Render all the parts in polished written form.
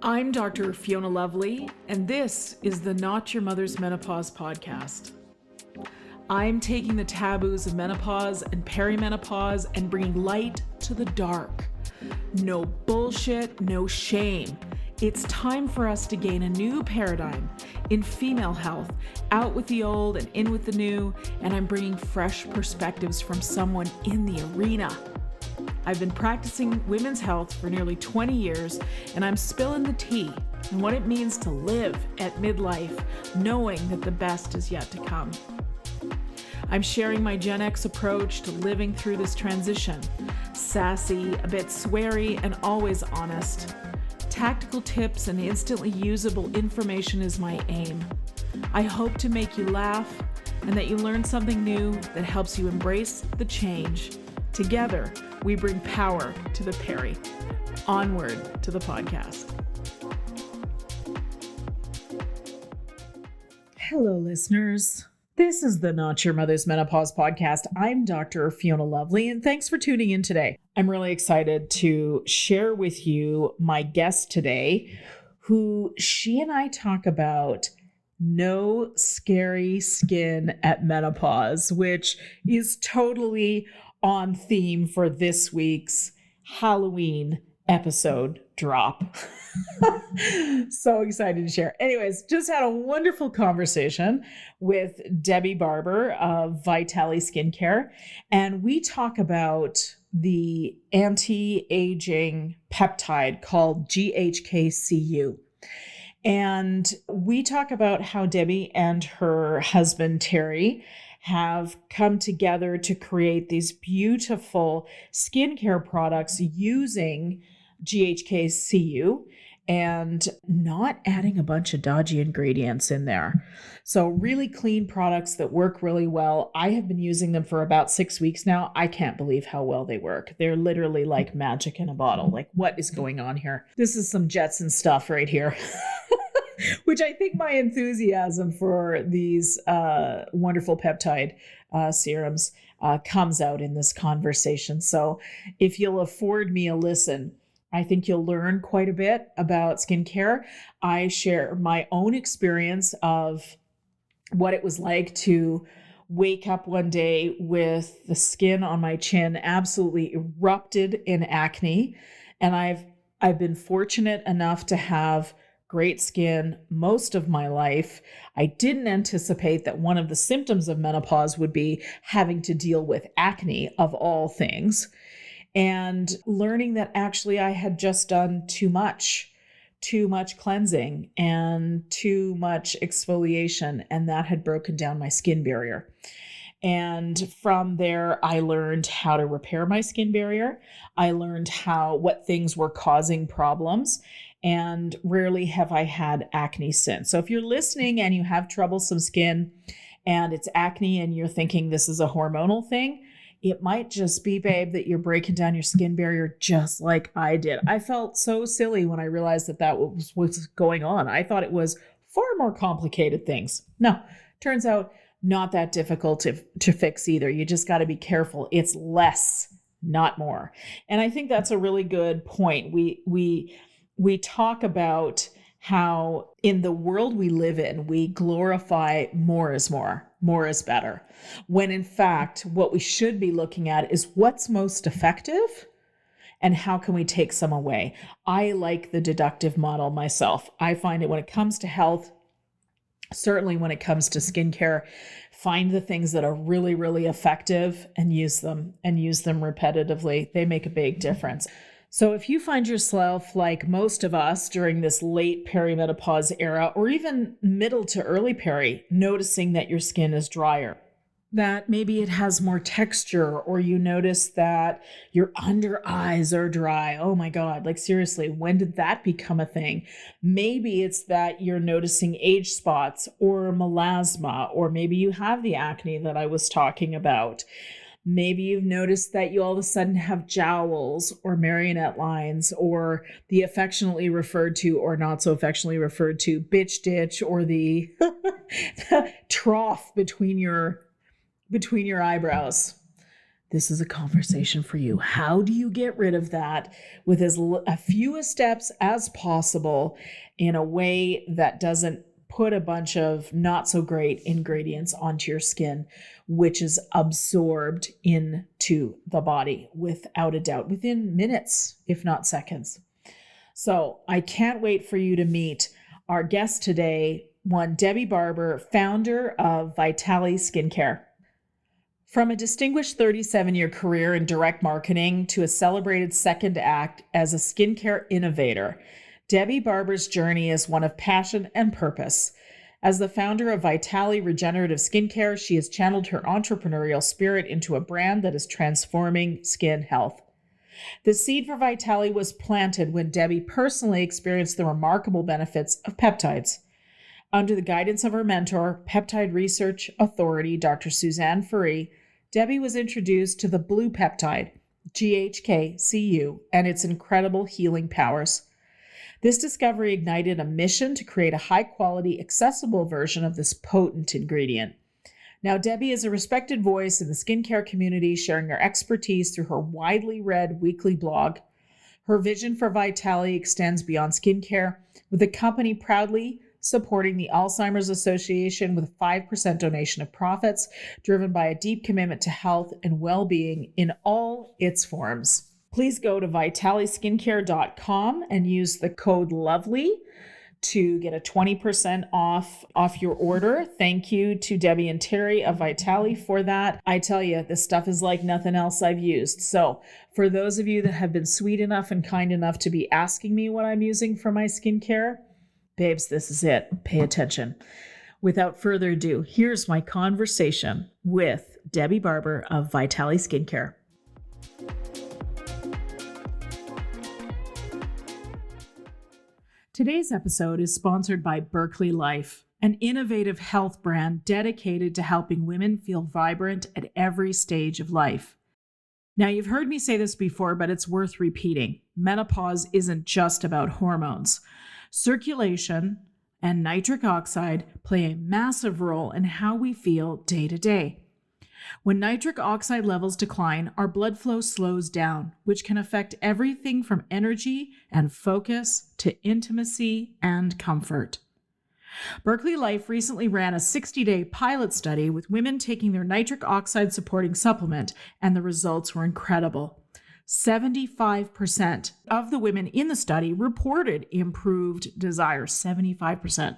I'm Dr. Fiona Lovely, and this is the Not Your Mother's Menopause podcast. I'm taking the taboos of menopause and peri-menopause and bringing light to the dark. No bullshit, no shame. It's time for us to gain a new paradigm in female health, out with the old and in with the new, and I'm bringing fresh perspectives from someone in the arena. I've been practicing women's health for nearly 20 years, and I'm spilling the tea on what it means to live at midlife, knowing that the best is yet to come. I'm sharing my Gen X approach to living through this transition. Sassy, a bit sweary, and always honest. Tactical tips and instantly usable information is my aim. I hope to make you laugh and that you learn something new that helps you embrace the change. Together, we bring power to the peri. Onward to the podcast. Hello, listeners. This is the Not Your Mother's Menopause podcast. I'm Dr. Fiona Lovely, and thanks for tuning in today. I'm really excited to share with you my guest today, who she and I talk about no scary skin at menopause, which is totally on theme for this week's Halloween episode drop. So excited to share. Anyways, just had a wonderful conversation with Debbi Barber of Vitali Skincare, and we talk about the anti-aging peptide called GHK-Cu. And we talk about how Debbi and her husband, Terry, have come together to create these beautiful skincare products using GHK-Cu and not adding a bunch of dodgy ingredients in there. So really clean products that work really well. I have been using them for about 6 weeks now. I can't believe how well they work. They're literally like magic in a bottle. Like, what is going on here? This is some Jetson stuff right here. Which I think my enthusiasm for these wonderful peptide serums comes out in this conversation. So if you'll afford me a listen, I think you'll learn quite a bit about skincare. I share my own experience of what it was like to wake up one day with the skin on my chin absolutely erupted in acne. And I've been fortunate enough to have great skin most of my life. I didn't anticipate that one of the symptoms of menopause would be having to deal with acne, of all things, and learning that actually I had just done too much cleansing and too much exfoliation, and that had broken down my skin barrier. And from there, I learned how to repair my skin barrier. I learned what things were causing problems. And rarely have I had acne since. So if you're listening and you have troublesome skin and it's acne and you're thinking this is a hormonal thing, it might just be, babe, that you're breaking down your skin barrier just like I did. I felt so silly when I realized that was what's going on. I thought it was far more complicated things. No, turns out not that difficult to fix either. You just got to be careful. It's less, not more. And I think that's a really good point. We talk about how in the world we live in, we glorify more is better. When in fact, what we should be looking at is what's most effective and how can we take some away. I like the deductive model myself. I find it when it comes to health, certainly when it comes to skincare, find the things that are really, really effective and use them repetitively. They make a big difference. So if you find yourself like most of us during this late perimenopause era, or even middle to early peri, noticing that your skin is drier, that maybe it has more texture, or you notice that your under eyes are dry. Oh my God, like seriously, when did that become a thing? Maybe it's that you're noticing age spots or melasma, or maybe you have the acne that I was talking about. Maybe you've noticed that you all of a sudden have jowls or marionette lines, or the affectionately referred to or not so affectionately referred to bitch ditch, or the trough between your eyebrows. this is a conversation for you. How do you get rid of that with as few steps as possible in a way that doesn't put a bunch of not so great ingredients onto your skin, which is absorbed into the body without a doubt within minutes, if not seconds. So I can't wait for you to meet our guest today, Debbi Barber, founder of Vitali Skincare. From a distinguished 37-year career in direct marketing to a celebrated second act as a skincare innovator, Debbi Barber's journey is one of passion and purpose. As the founder of Vitali Regenerative Skincare, she has channeled her entrepreneurial spirit into a brand that is transforming skin health. The seed for Vitali was planted when Debbi personally experienced the remarkable benefits of peptides. Under the guidance of her mentor, peptide research authority, Dr. Suzanne Ferree, Debbi was introduced to the blue peptide, GHK-Cu, and its incredible healing powers. This discovery ignited a mission to create a high-quality, accessible version of this potent ingredient. Now, Debbi is a respected voice in the skincare community, sharing her expertise through her widely read weekly blog. Her vision for Vitali extends beyond skincare, with the company proudly supporting the Alzheimer's Association with a 5% donation of profits, driven by a deep commitment to health and well-being in all its forms. Please go to vitaliskincare.com and use the code LOVELY to get a 20% off your order. Thank you to Debbi and Terry of Vitali for that. I tell you, this stuff is like nothing else I've used. So for those of you that have been sweet enough and kind enough to be asking me what I'm using for my skincare, babes, this is it. Pay attention. Without further ado, here's my conversation with Debbi Barber of Vitali Skincare. Today's episode is sponsored by Berkeley Life, an innovative health brand dedicated to helping women feel vibrant at every stage of life. Now, you've heard me say this before, but it's worth repeating. Menopause isn't just about hormones. Circulation and nitric oxide play a massive role in how we feel day to day. When nitric oxide levels decline, our blood flow slows down, which can affect everything from energy and focus to intimacy and comfort. Berkeley Life recently ran a 60-day pilot study with women taking their nitric oxide supporting supplement, and the results were incredible. 75% of the women in the study reported improved desire, 75%.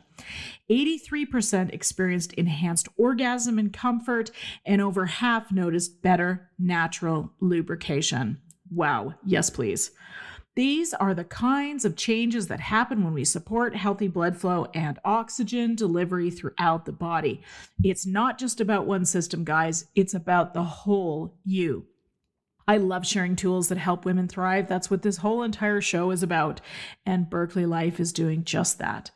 83% experienced enhanced orgasm and comfort, and over half noticed better natural lubrication. Wow, yes please. These are the kinds of changes that happen when we support healthy blood flow and oxygen delivery throughout the body. It's not just about one system, guys. It's about the whole you. I love sharing tools that help women thrive. That's what this whole entire show is about. And Berkeley Life is doing just that.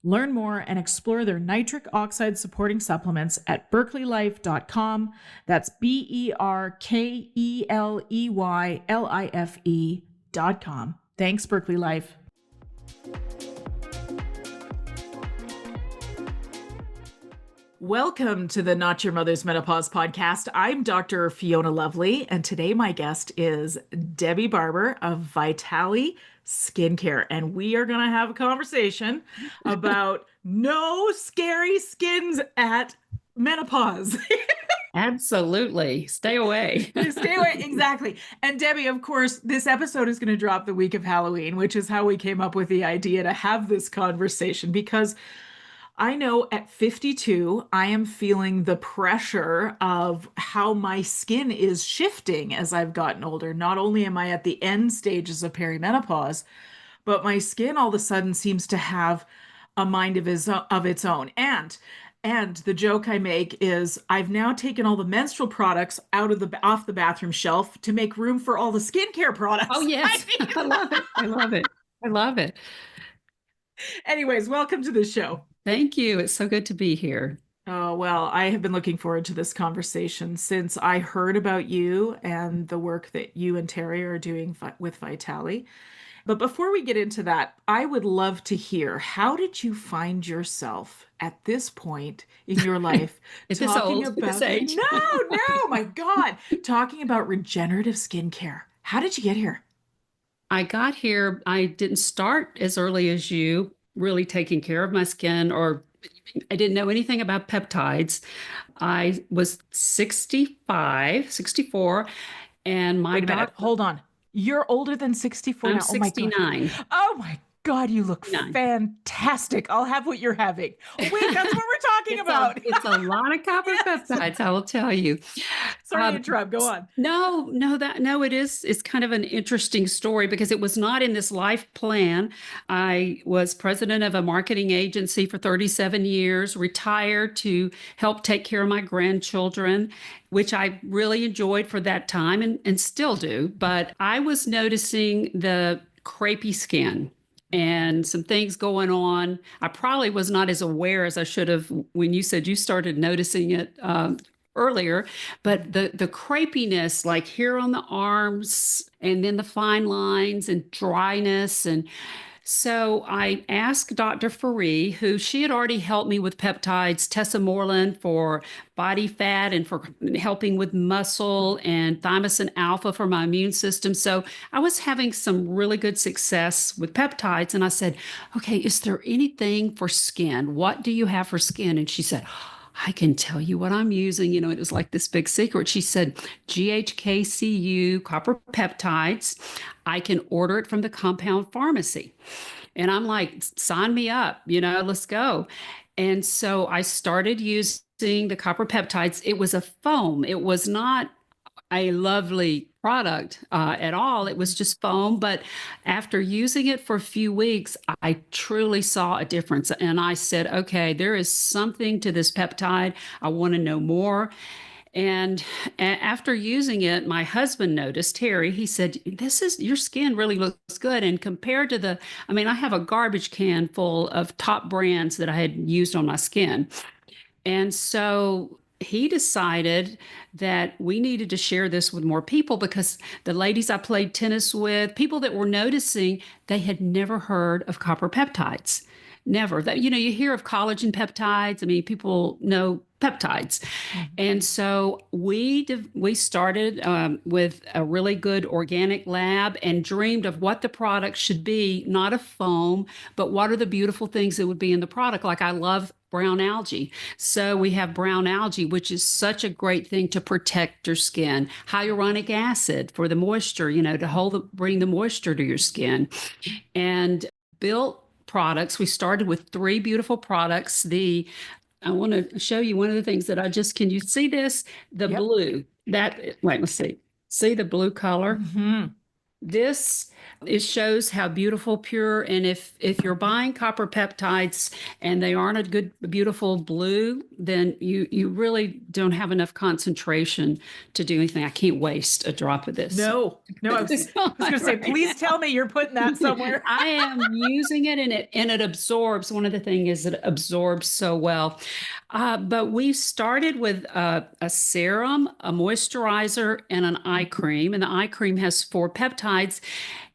Learn more and explore their nitric oxide supporting supplements at berkeleylife.com. That's BerkeleyLife.com. Thanks, Berkeley Life. Welcome to the Not Your Mother's Menopause podcast. I'm Dr. Fiona Lovely, and today my guest is Debbi Barber of Vitali Skincare, and we are going to have a conversation about no scary skins at menopause. Absolutely. Stay away. Stay away. Exactly. And Debbi, of course, this episode is going to drop the week of Halloween, which is how we came up with the idea to have this conversation, because I know at 52, I am feeling the pressure of how my skin is shifting as I've gotten older. Not only am I at the end stages of peri-menopause, but my skin all of a sudden seems to have a mind of its own. And the joke I make is I've now taken all the menstrual products off the bathroom shelf to make room for all the skincare products. Oh, yes. I love it. I love it. I love it. Anyways, welcome to the show. Thank you. It's so good to be here. Oh, well, I have been looking forward to this conversation since I heard about you and the work that you and Terry are doing with Vitali. But before we get into that, I would love to hear, how did you find yourself at this point in your life At this talking old, at this about, age. no, my God, talking about regenerative skincare? How did you get here? I got here, I didn't start as early as you, really taking care of my skin, or I didn't know anything about peptides. I was 65, 64, and my Wait a minute. doctor, Hold on. You're older than 64 I'm now. Oh my God. 69. Oh my God, you look 69. fantastic. I'll have what you're having. Wait, that's what we're talking about. It's a lot of copper Yes. peptides, I will tell you. Sorry to interrupt. Go on. No, it is. It's kind of an interesting story because it was not in this life plan. I was president of a marketing agency for 37 years, retired to help take care of my grandchildren, which I really enjoyed for that time and still do. But I was noticing the crepey skin and some things going on. I probably was not as aware as I should have when you said you started noticing it earlier, but the crepiness, like here on the arms, and then the fine lines and dryness, and so I asked Dr. Ferree, who she had already helped me with peptides, tesamorelin for body fat and for helping with muscle, and thymosin alpha for my immune system. So I was having some really good success with peptides. And I said, okay, is there anything for skin? What do you have for skin? And she said, I can tell you what I'm using. It was like this big secret. She said, GHK-Cu copper peptides. I can order it from the compound pharmacy. And I'm like, sign me up, let's go. And so I started using the copper peptides. It was a foam. It was not a lovely product at all. It was just foam. But after using it for a few weeks, I truly saw a difference. And I said, okay, there is something to this peptide. I want to know more. And after using it, my husband noticed, Terry, he said, your skin really looks good. And compared to I have a garbage can full of top brands that I had used on my skin. And so he decided that we needed to share this with more people because the ladies I played tennis with, people that were noticing, they had never heard of copper peptides. Never. That you hear of collagen peptides. People know peptides, and so we started with a really good organic lab and dreamed of what the product should be, not a foam, but what are the beautiful things that would be in the product. Like I love brown algae. So we have brown algae, which is such a great thing to protect your skin. Hyaluronic acid for the moisture, to bring the moisture to your skin. And built products. We started with 3 beautiful products. I want to show you one of the things that can you see this? The Yep. blue. Wait, let's see. See the blue color? Mm-hmm. This it shows how beautiful, pure, and if you're buying copper peptides and they aren't a good, beautiful blue, then you really don't have enough concentration to do anything. I can't waste a drop of this. No, I was going to say, please tell me you're putting that somewhere. I am using it, and it absorbs. One of the things is it absorbs so well. But we started with a serum, a moisturizer, and an eye cream. And the eye cream has 4 peptides.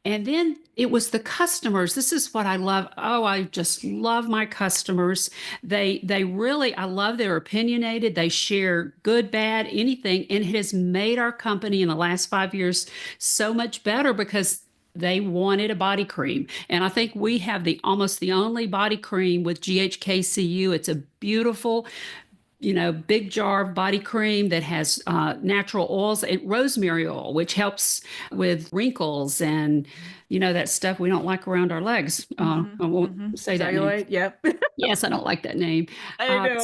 And then it was the customers. This is what I love. Oh, I just love my customers. They really, I love they're opinionated. They share good, bad, anything. And it has made our company in the last 5 years so much better because they wanted a body cream. And I think we have almost the only body cream with GHK-Cu. It's a beautiful, big jar of body cream that has natural oils and rosemary oil, which helps with wrinkles and, that stuff we don't like around our legs. I won't say that name. Cellulite, yep. Yes, I don't like that name. I know.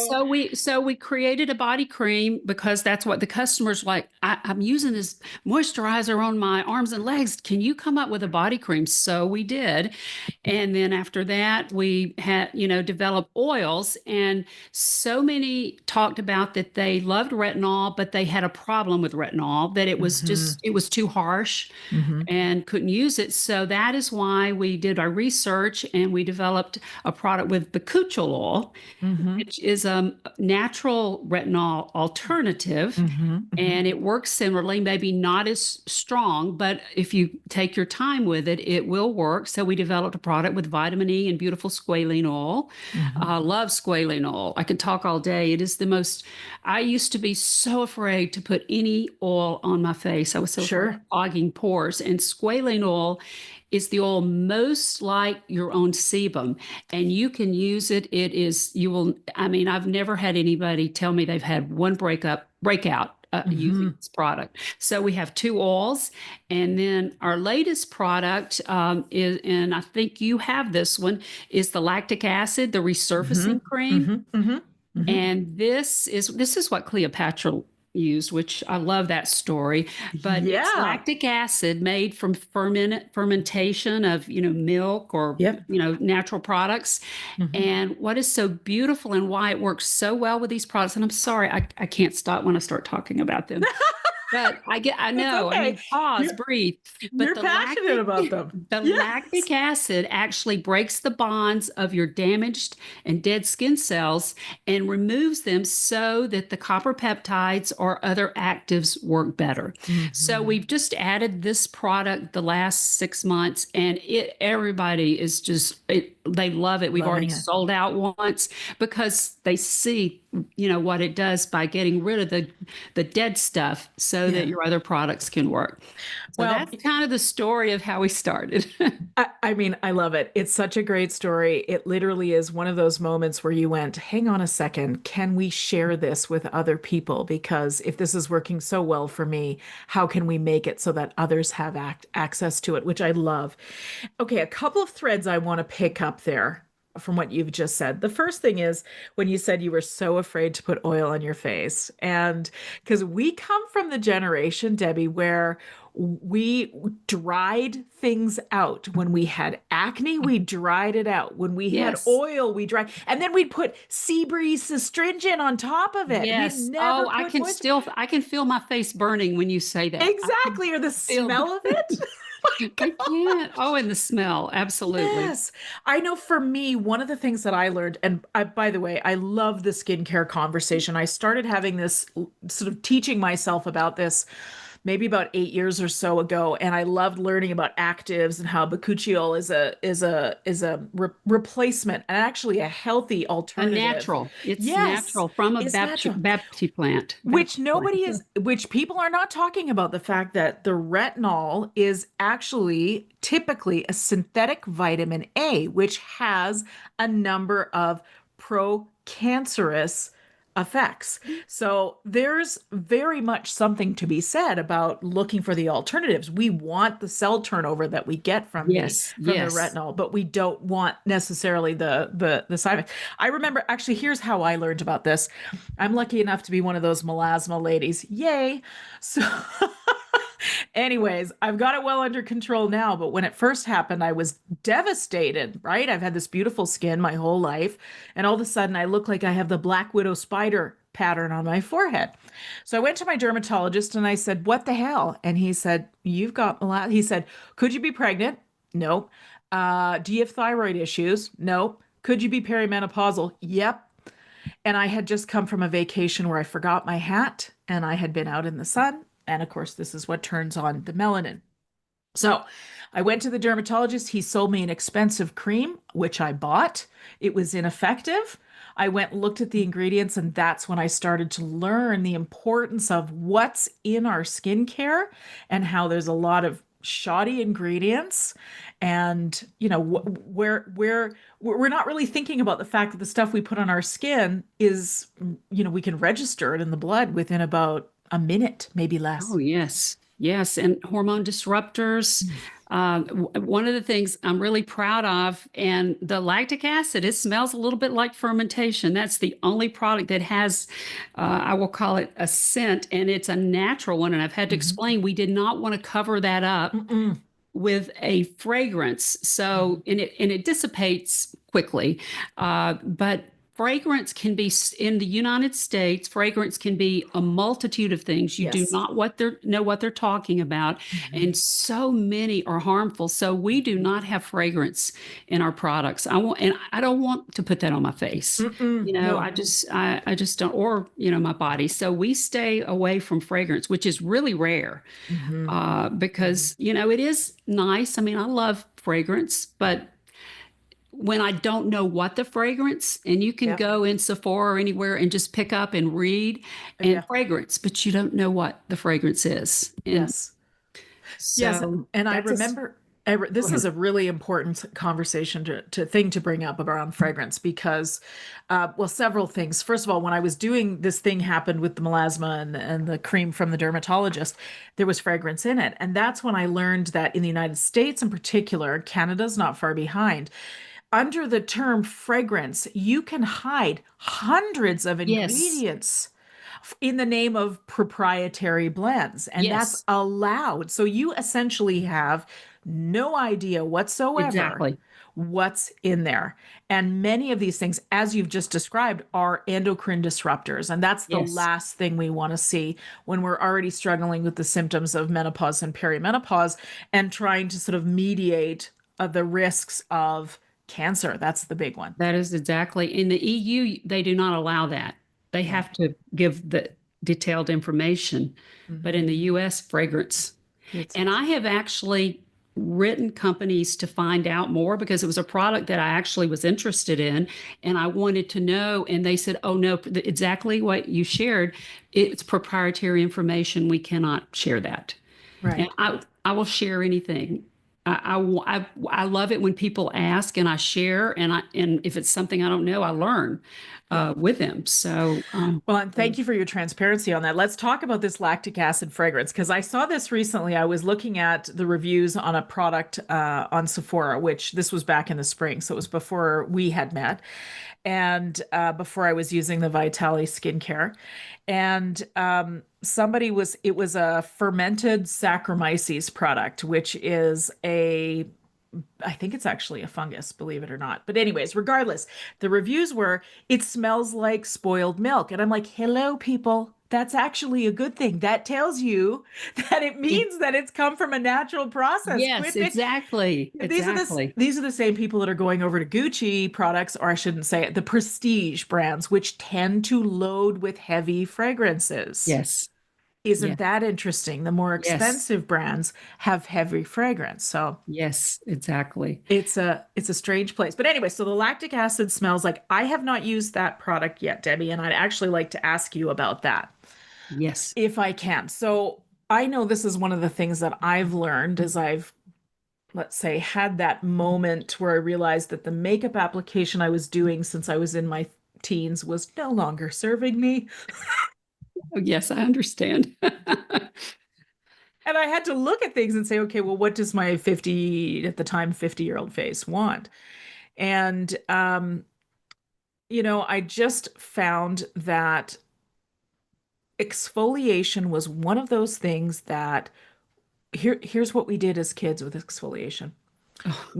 So we created a body cream because that's what the customers like. I'm using this moisturizer on my arms and legs. Can you come up with a body cream? So we did. And then after that, we had, developed oils, and so many talked about that they loved retinol, but they had a problem with retinol, that it was Mm-hmm. just, it was too harsh Mm-hmm. and couldn't use it. So that is why we did our research and we developed a product with bakuchiol oil, Mm-hmm. which is a natural retinol alternative. Mm-hmm. Mm-hmm. And it works similarly, maybe not as strong, but if you take your time with it, it will work. So we developed a product with vitamin E and beautiful squalene oil. Mm-hmm. I love squalene oil. I could talk all day. It is the most, I used to be so afraid to put any oil on my face. I was so afraid of Sure. clogging pores. And squalene oil is the oil most like your own sebum, and you can use it. It is, you will, I mean, I've never had anybody tell me they've had one breakout using Mm-hmm. this product. So we have two oils, and then our latest product is, and I think you have this one, is the lactic acid, the Mm-hmm. resurfacing cream. Mm-hmm. Mm-hmm. Mm-hmm. And this is what Cleopatra used, which I love that story. But it's Yeah. lactic acid made from fermentation of, milk or, Yep. natural products. Mm-hmm. And what is so beautiful and why it works so well with these products, and I'm sorry, I can't stop when I start talking about them. But I It's know, I okay. mean, pause, You're breathe. But you're passionate about them. the Yes. lactic acid actually breaks the bonds of your damaged and dead skin cells and removes them so that the copper peptides or other actives work better. So Mm-hmm. we've just added this product the last 6 months, and everybody is just they love it. We've already Loving it. sold out once because they see what it does by getting rid of the dead stuff so that Yeah. your other products can work. So Well, that's kind of the story of how we started. I mean, I love it. It's such a great story. It literally is one of those moments where you went, hang on a second, can we share this with other people? Because if this is working so well for me, how can we make it so that others have access to it, which I love. Okay, a couple of threads I want to pick up there from what you've just said. The first thing is when you said you were so afraid to put oil on your face. And because we come from the generation, Debbi, where we dried things out. When we had acne, we dried it out. When we had Yes. oil, we dried, and then we'd put sea breeze astringent on top of it. We'd Yes. never Oh, I put can moisture. still, I can feel my face burning when you say that. I can Exactly, or the feel, smell of it. I can't. Oh, and the smell. Absolutely. Yes. I know for me, one of the things that I learned, and by the way, I love the skincare conversation. I started having this sort of teaching myself about this maybe about 8 years or so ago, and I loved learning about actives and how bakuchiol is a replacement and actually a healthy A alternative. natural. It's Yes, natural from a it's natural. Bapti plant. Which Bapti nobody plant. is, which people are not talking about the fact that the retinol is actually typically a synthetic vitamin A, which has a number of pro-cancerous effects. So there's very much something to be said about looking for the alternatives. We want the cell turnover that we get from the Yes. from the Yes. retinol, but we don't want necessarily the side effects. I remember actually here's how I learned about this. I'm lucky enough to be one of those melasma ladies. Yay. So anyways, I've got it well under control now, but when it first happened, I was devastated, right? I've had this beautiful skin my whole life, and all of a sudden I look like I have the black widow spider pattern on my forehead. So I went to my dermatologist and I said, "What the hell?" And he said, "You've got he said, "Could you be pregnant?" No. Do you have thyroid issues? No. Could you be perimenopausal? Yep. And I had just come from a vacation where I forgot my hat and I had been out in the sun. And of course, this is what turns on the melanin. So I went to the dermatologist. He sold me an expensive cream, which I bought. It was ineffective. I went and looked at the ingredients, and that's when I started to learn the importance of what's in our skincare and how there's a lot of shoddy ingredients. And, we're not really thinking about the fact that the stuff we put on our skin is, we can register it in the blood within about a minute, maybe Oh, less. yes. Yes. And hormone disruptors. One of the things I'm really proud of, and the lactic acid, it smells a little bit like fermentation. That's the only product that has, I will call it a scent, and it's a natural one. And I've had to Mhm. explain we did not want to cover that up Mm-mm. with a fragrance. So, Mhm. and it dissipates quickly. But fragrance can be in the United States, fragrance can be a multitude of things. You do Yes. not know what they're talking about. Mhm. And so many are harmful. So we do not have fragrance in our products. I don't want to put that on my face. No. I just don't, or, my body. So we stay away from fragrance, which is really rare, Hmm. Hmm. because, it is nice. I mean, I love fragrance, but when I don't know what the fragrance, and you can Yeah. go in Sephora or anywhere and just pick up and read and Yeah. fragrance, but you don't know what the fragrance is. And Yes. Yes. so And I that's a, remember go this is ahead. a really important conversation to bring up around fragrance because, well, several things. First of all, when I was doing this thing happened with the melasma and the cream from the dermatologist, there was fragrance in it. And that's when I learned that in the United States in particular, Canada's not far behind. Under the term fragrance, you can hide hundreds of Yes, ingredients in the name of proprietary blends, and that's yes, allowed. So you essentially have no idea whatsoever exactly. what's in there. And many of these things, as you've just described, are endocrine disruptors. And that's the Yes, last thing we want to see when we're already struggling with the symptoms of menopause and perimenopause and trying to sort of mediate the risks of cancer. That's the big one. that is exactly. In the EU, they do not allow that. They Yeah. have to give the detailed information. But in Hmm. the US, fragrance. It's And I have actually written companies to find out more because it was a product that I actually was interested in and I wanted to know. And they said, oh, no, exactly what you shared. It's proprietary information. We cannot share that. And right. I will share anything. I love it when people ask and I share and if it's something I don't know, I learn Yeah. with them. So, Well, and thank you for your transparency on that. Let's talk about this lactic acid fragrance because I saw this recently. I was looking at the reviews on a product on Sephora, which this was back in the spring. So it was before we had met and before I was using the Vitali Skincare. And it was a fermented Saccharomyces product, which is I think it's actually a fungus, believe it or not. But anyways, regardless, the reviews were it smells like spoiled milk. And I'm like, hello, people. That's actually a good thing. That tells you that it it, means that it's come from a natural process. yes, exactly. Exactly. These are the same people that are going over to Gucci products, or I shouldn't say it, the prestige brands, which tend to load with heavy fragrances. Yes. Isn't Yes. that interesting? The more Yes. expensive brands have heavy fragrance. So Yes, exactly. it's a strange place. But anyway, so the lactic acid smells like I have not used that product yet, Debbie, and I'd actually like to ask you about that Yes. if I can. So I know this is one of the things that I've learned as I've, let's say, had that moment where I realized that the makeup application I was doing since I was in my teens was no longer serving me. Oh, yes, I understand. And I had to look at things and say, okay, well, what does my 50, at the time, 50-year-old face want? And I just found that exfoliation was one of those things that here's what we did as kids with exfoliation. Oh,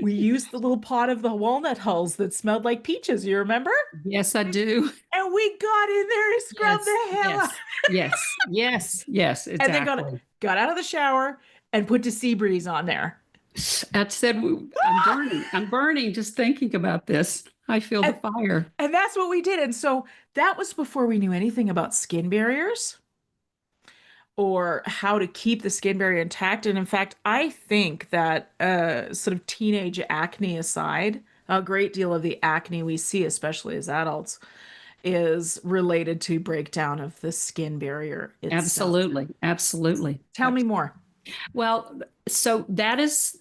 We used the little pot of the walnut hulls that smelled like peaches, you remember? yes, I do. And we got in there and scrubbed Yes, the hell out. yes, yes, yes, yes, And then exactly. got out of the shower and put the sea breeze on there. I said, I'm burning. I'm burning just thinking about this. I feel the And fire. and that's what we did. And so that was before we knew anything about skin barriers or how to keep the skin barrier intact. And in fact, I think that sort of teenage acne aside, a great deal of the acne we see, especially as adults, is related to breakdown of the skin barrier itself. Absolutely, absolutely. Tell me more. Well, so that is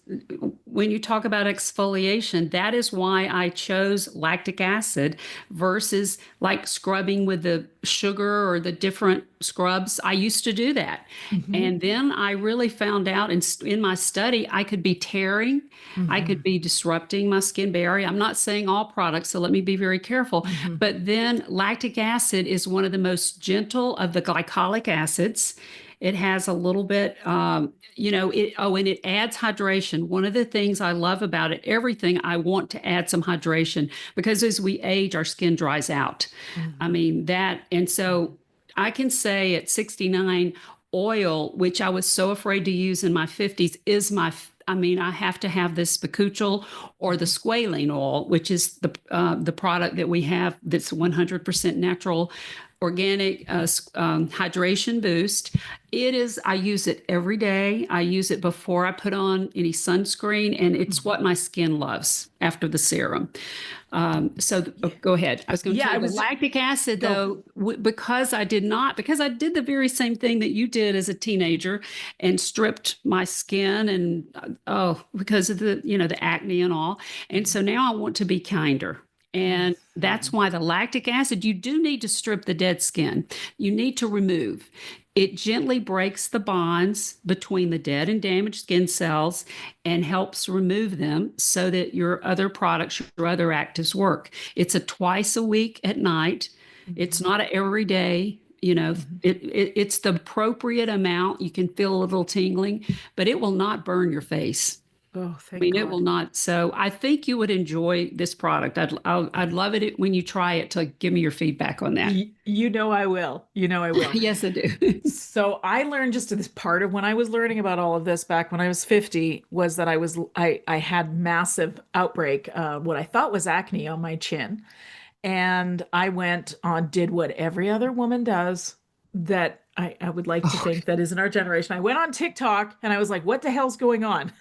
when you talk about exfoliation, that is why I chose lactic acid versus like scrubbing with the sugar or the different scrubs. I used to do that. Hmm. And then I really found out in my study, I could be tearing, I could Hmm. be disrupting my skin barrier. I'm not saying all products, so let me be very careful. Hmm. But then lactic acid is one of the most gentle of the glycolic acids. It has a little bit, and it adds hydration. One of the things I love about it, everything I want to add some hydration because as we age, our skin dries out. I Mhm. mean, and so I can say at 69, oil, which I was so afraid to use in my 50s, is I have to have this bakuchiol or the squalane oil, which is the product that we have that's 100% natural, organic hydration boost. I use it every day. I use it before I put on any sunscreen, and it's Mhm. what my skin loves after the serum. Go ahead. I was going to Yeah, tell I you the was lactic acid, go. though, because I did the very same thing that you did as a teenager and stripped my skin and, because of the acne and all. And Mhm. so now I want to be kinder. And Yes. that's why the lactic acid, you do need to strip the dead skin. You need to remove. It gently breaks the bonds between the dead and damaged skin cells and helps remove them so that your other products, your other actives work. It's a twice a week at night. It's Mhm. not a every day. Mhm. It's the appropriate amount. You can feel a little tingling, but it will not burn your face. Oh, I thank mean, it will God. not. So I think you would enjoy this product. I'd love it when you try it to give me your feedback on that. You know I will. You know I will. Yes, I do. So I learned just this part of when I was learning about all of this back when I was 50 was that I had massive outbreak, what I thought was acne on my chin. And I went on, did what every other woman does that I would like to Oh, think that is in our generation. I went on TikTok and I was like, what the hell's going on?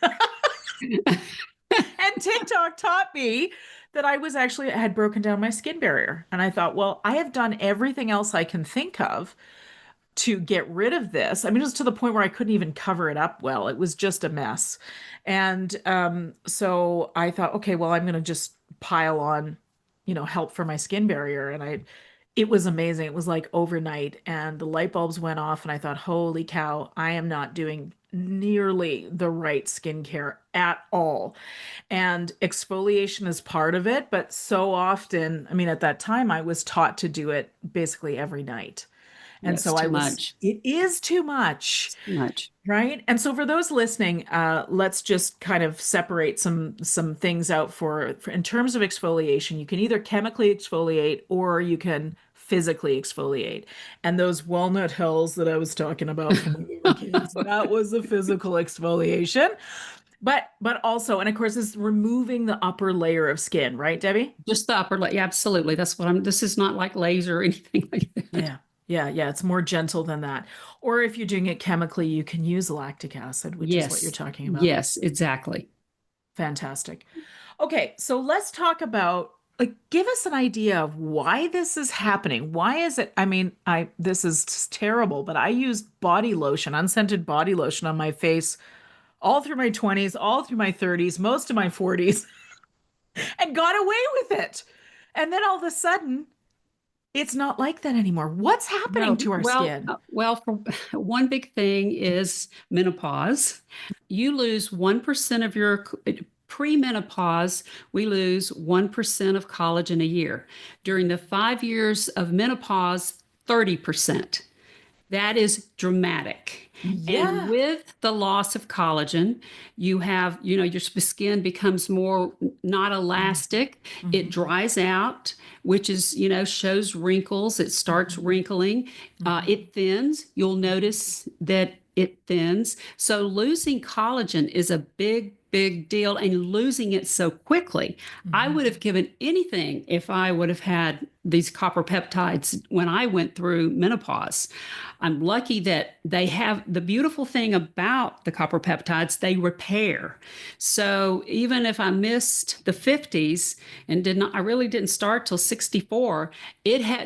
And TikTok taught me that I had broken down my skin barrier. And I thought, well, I have done everything else I can think of to get rid of this. I mean, it was to the point where I couldn't even cover it up well. It was just a mess. And so I thought, okay, well, I'm going to just pile on, help for my skin barrier. And it was amazing. It was like overnight, and the light bulbs went off, and I thought, holy cow, I am not doing nearly the right skincare at all. And exfoliation is part of it, but so often, I mean, at that time, I was taught to do it basically every night. And yes, so too much. it is too much, Too much. right? And so for those listening, let's just kind of separate some things out for in terms of exfoliation. You can either chemically exfoliate or you can physically exfoliate. And those walnut hills that I was talking about from when we were kids, that was a physical exfoliation. But also, and of course, is removing the upper layer of skin, right, Debbie? Just the upper layer. Yeah, absolutely. That's what this is not like laser or anything like that. Yeah. Yeah, yeah, it's more gentle than that. Or if you're doing it chemically, you can use lactic acid, which is what you're Yes. talking about. Yes, exactly. Fantastic. Okay, so let's talk about give us an idea of why this is happening. Why is it? I mean, I this is terrible, but I used body lotion, unscented body lotion on my face all through my 20s, all through my 30s, most of my 40s, and got away with it. And then all of a sudden, it's not like that anymore. What's happening No, to our skin? for one big thing is menopause. You lose 1% of your pre-menopause, we lose 1% of collagen a year. During the 5 years of menopause, 30%. That is dramatic. And Yeah. with the loss of collagen, your skin becomes more not elastic. It Mhm. dries out, which is, shows wrinkles. It starts Mhm. wrinkling. Mhm. It thins. You'll notice that it thins. So losing collagen is a big, big deal, and losing it so quickly. I Mhm. would have given anything if I would have had these copper peptides when I went through menopause. I'm lucky that they have the beautiful thing about the copper peptides, they repair. So even if I missed the 50s and I really didn't start till 64,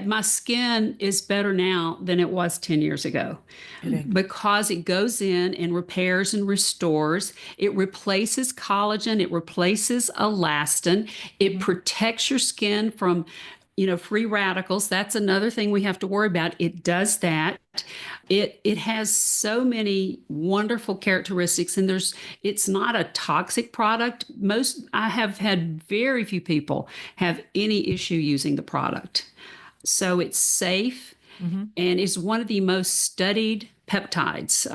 my skin is better now than it was 10 years ago Kidding. because it goes in and repairs and restores. It replaces collagen, it replaces elastin, it Mhm. protects your skin from free radicals. That's another thing we have to worry about. It does that. It has so many wonderful characteristics, and it's not a toxic product. I have had very few people have any issue using the product. So it's safe Mhm. and is one of the most studied peptides,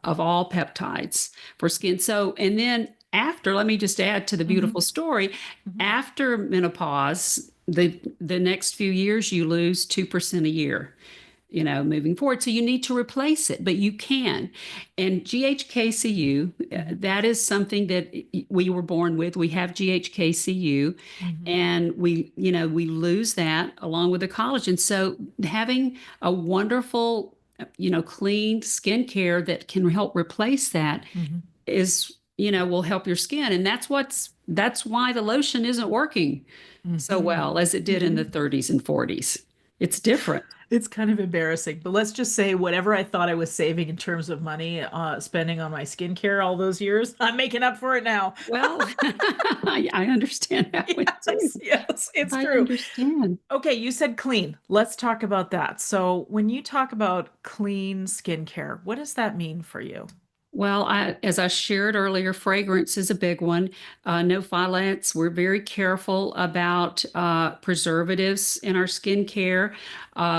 of all peptides for skin. So, and then after, let me just add to the Mhm. beautiful story. Mhm. After menopause, the next few years, you lose 2% a year, moving forward. So you need to replace it, but you can. And GHK-Cu, Mhm. that is something that we were born with. We have GHK-Cu, Mhm. and we lose that along with the collagen. So having a wonderful, clean skincare that can help replace that Mhm. is, will help your skin. And that's why the lotion isn't working so Mhm. well as it did in the Mhm. 30s and 40s. It's different. It's kind of embarrassing, but let's just say whatever I thought I was saving in terms of money, spending on my skincare all those years, I'm making up for it now. Well, I understand that one too. Yes, yes, it's I true. understand. Okay, you said clean. Let's talk about that. So, when you talk about clean skincare, what does that mean for you? Well, as I shared earlier, fragrance is a big one. No phthalates. We're very careful about preservatives in our skincare.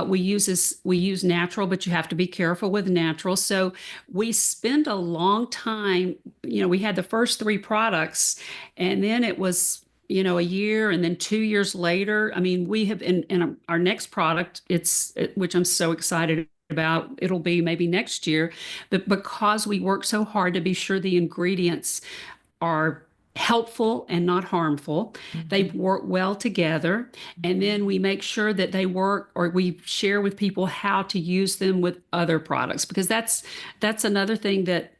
We use natural, but you have to be careful with natural. So we spend a long time. We had the first three products, and then it was a year, and then 2 years later. I mean, we have in our next product. Which I'm so excited about. It'll be maybe next year, but because we work so hard to be sure the ingredients are helpful and not harmful, they Mhm. work well together. And Mhm. then we make sure that they work, or we share with people how to use them with other products, because that's another thing that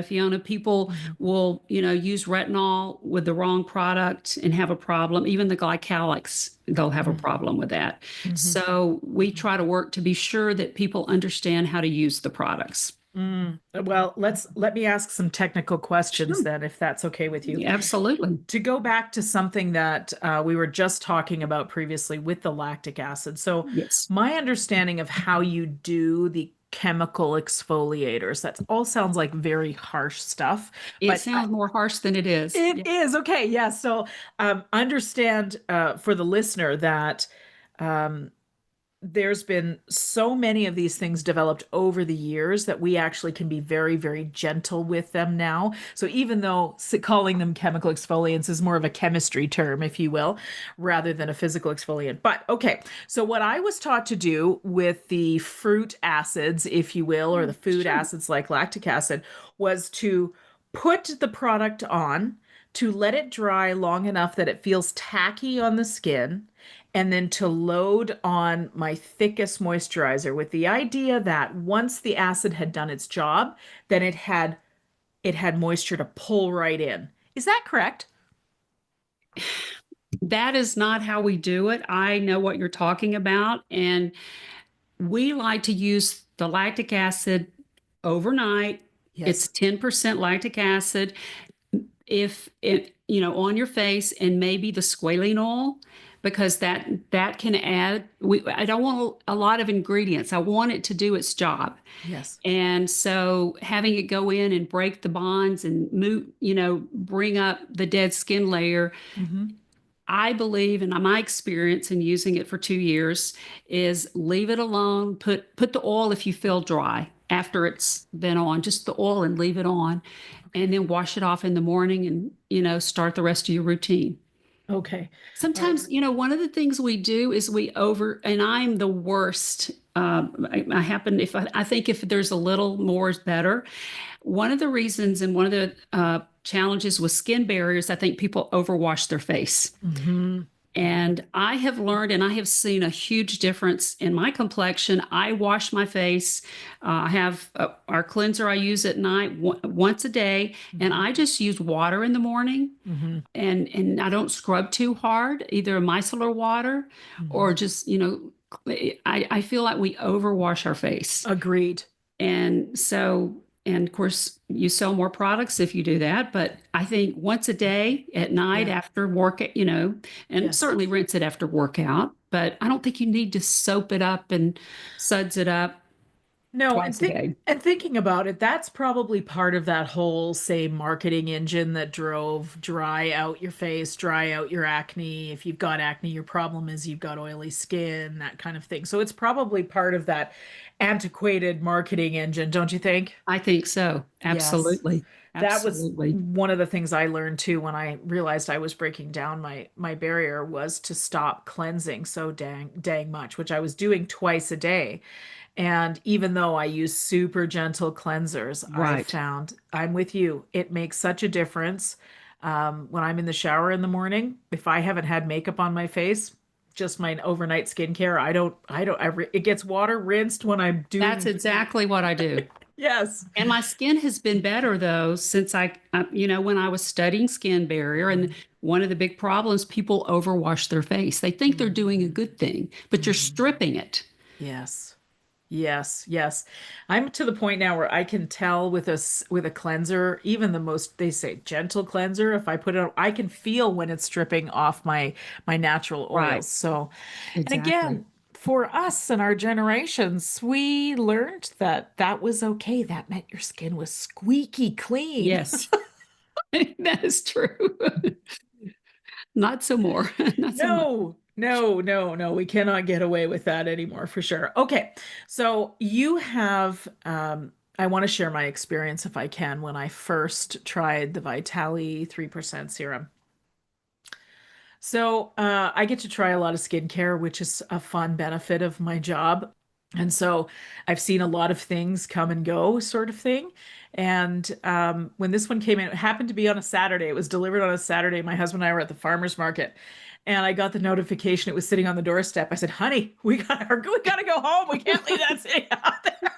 Fiona, people Mhm. will use retinol with the wrong product and have a problem. Even the glycolics, they'll have a Mhm. problem with that. Mhm. So we Mhm. try to work to be sure that people understand how to use the products. Well, let me ask some technical questions Sure. then, if that's okay with you. Absolutely. To go back to something that we were just talking about previously with the lactic acid. So, Yes. my understanding of how you do the chemical exfoliators, that all sounds like very harsh stuff, It but sounds more harsh than it is. it Yeah. is okay. Yeah. So, understand for the listener that um, there's been so many of these things developed over the years that we actually can be very, very gentle with them now. So even though calling them chemical exfoliants is more of a chemistry term, if you will, rather than a physical exfoliant. But okay, so what I was taught to do with the fruit acids, if you will, or the food Sure. acids like lactic acid, was to put the product on, to let it dry long enough that it feels tacky on the skin, and then to load on my thickest moisturizer with the idea that once the acid had done its job, then it had moisture to pull right in. Is that correct? That is not how we do it. I know what you're talking about. And we like to use the lactic acid overnight. It's Yes. 10% lactic acid. If it, on your face, and maybe the squalene oil, because that can add, I don't want a lot of ingredients. I want it to do its job. Yes. And so having it go in and break the bonds and move, bring up the dead skin layer, Mm-hmm. I believe, and my experience in using it for 2 years, is leave it alone. Put the oil if you feel dry after it's been on, just the oil, and leave it on, and Okay. then wash it off in the morning, and start the rest of your routine. Okay. All right. Sometimes, one of the things we do is and I'm the worst. I happen, I think if there's a little more is better. One of the reasons, and one of the challenges with skin barriers, I think people overwash their face. Mm-hmm. And I have learned, and I have seen a huge difference in my complexion. I wash my face. I have our cleanser I use at night once a day, and Mm-hmm. I just use water in the morning, Mm-hmm. and I don't scrub too hard, either micellar water Mm-hmm. or just, I feel like we overwash our face. Agreed. And so, and of course, you sell more products if you do that. But I think once a day at night Yeah. after work, and Yes. certainly rinse it after workout. But I don't think you need to soap it up and suds it up. No, twice a day. and thinking about it, that's probably part of that whole, say, marketing engine that drove dry out your face, dry out your acne. If you've got acne, your problem is you've got oily skin, that kind of thing. So it's probably part of that antiquated marketing engine, don't you think? I think so. Yes. Absolutely. That was Absolutely. one of the things I learned too when I realized I was breaking down my barrier was to stop cleansing so dang much, which I was doing twice a day. And even though I use super gentle cleansers, I Right. found I'm with you. It makes such a difference. When I'm in the shower in the morning, if I haven't had makeup on my face, just my overnight skincare, it gets water rinsed when I'm That's doing, exactly what I do. yes. And my skin has been better though since when I was studying skin barrier. And one of the big problems, people overwash their face. They think they're doing a good thing, but you're Mhm. stripping it. Yes. Yes, yes. I'm to the point now where I can tell with with a cleanser, even the most they say gentle cleanser, if I put it on, I can feel when it's stripping off my natural Right. oils. So, and Exactly. again, for us and our generations, we learned that that was okay. That meant your skin was squeaky clean. Yes, that is true. Not so more. Not so much. No, no, no, no. We cannot get away with that anymore for sure. Okay. So you have, I want to share my experience if I can when I first tried the Vitali 3% serum. So I get to try a lot of skincare, which is a fun benefit of my job. And so I've seen a lot of things come and go, sort of thing. And when this one came in, it happened to be on a Saturday. It was delivered on a Saturday. My husband and I were at the farmer's market, and I got the notification. It was sitting on the doorstep. I said, "Honey, we gotta go home. We can't leave that sitting out there."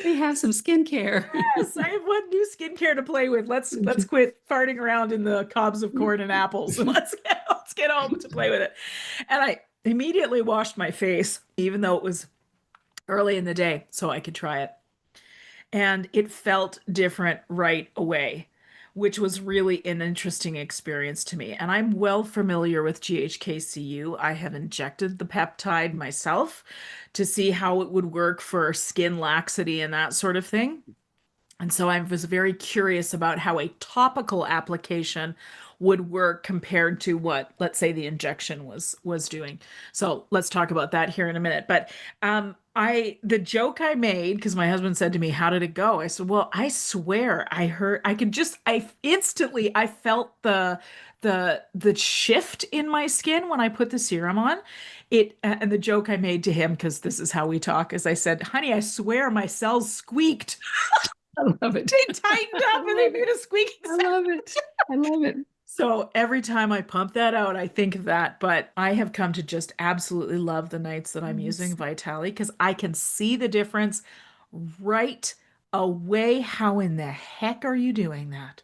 We have some skincare. Yes, I have one new skincare to play with. Let's quit farting around in the cobs of corn and apples and let's get home to play with it. And I immediately washed my face, even though it was early in the day, so I could try it. And it felt different right away, which was really an interesting experience to me. And I'm well familiar with GHK-Cu. I have injected the peptide myself to see how it would work for skin laxity and that sort of thing. And so I was very curious about how a topical application would work compared to what, let's say, the injection was doing. So let's talk about that here in a minute. But the joke I made, because my husband said to me, "How did it go?" I said, "Well, I swear I heard I instantly I felt the shift in my skin when I put the serum on. It and the joke I made to him, because this is how we talk, is I said, "Honey, I swear my cells squeaked." I love it. They tightened I up and they love made it. a squeaking I sound. love it. I love it. So every time I pump that out, I think of that. But I have come to just absolutely love the nights that I'm using Yes. Vitali because I can see the difference right away. How in the heck are you doing that?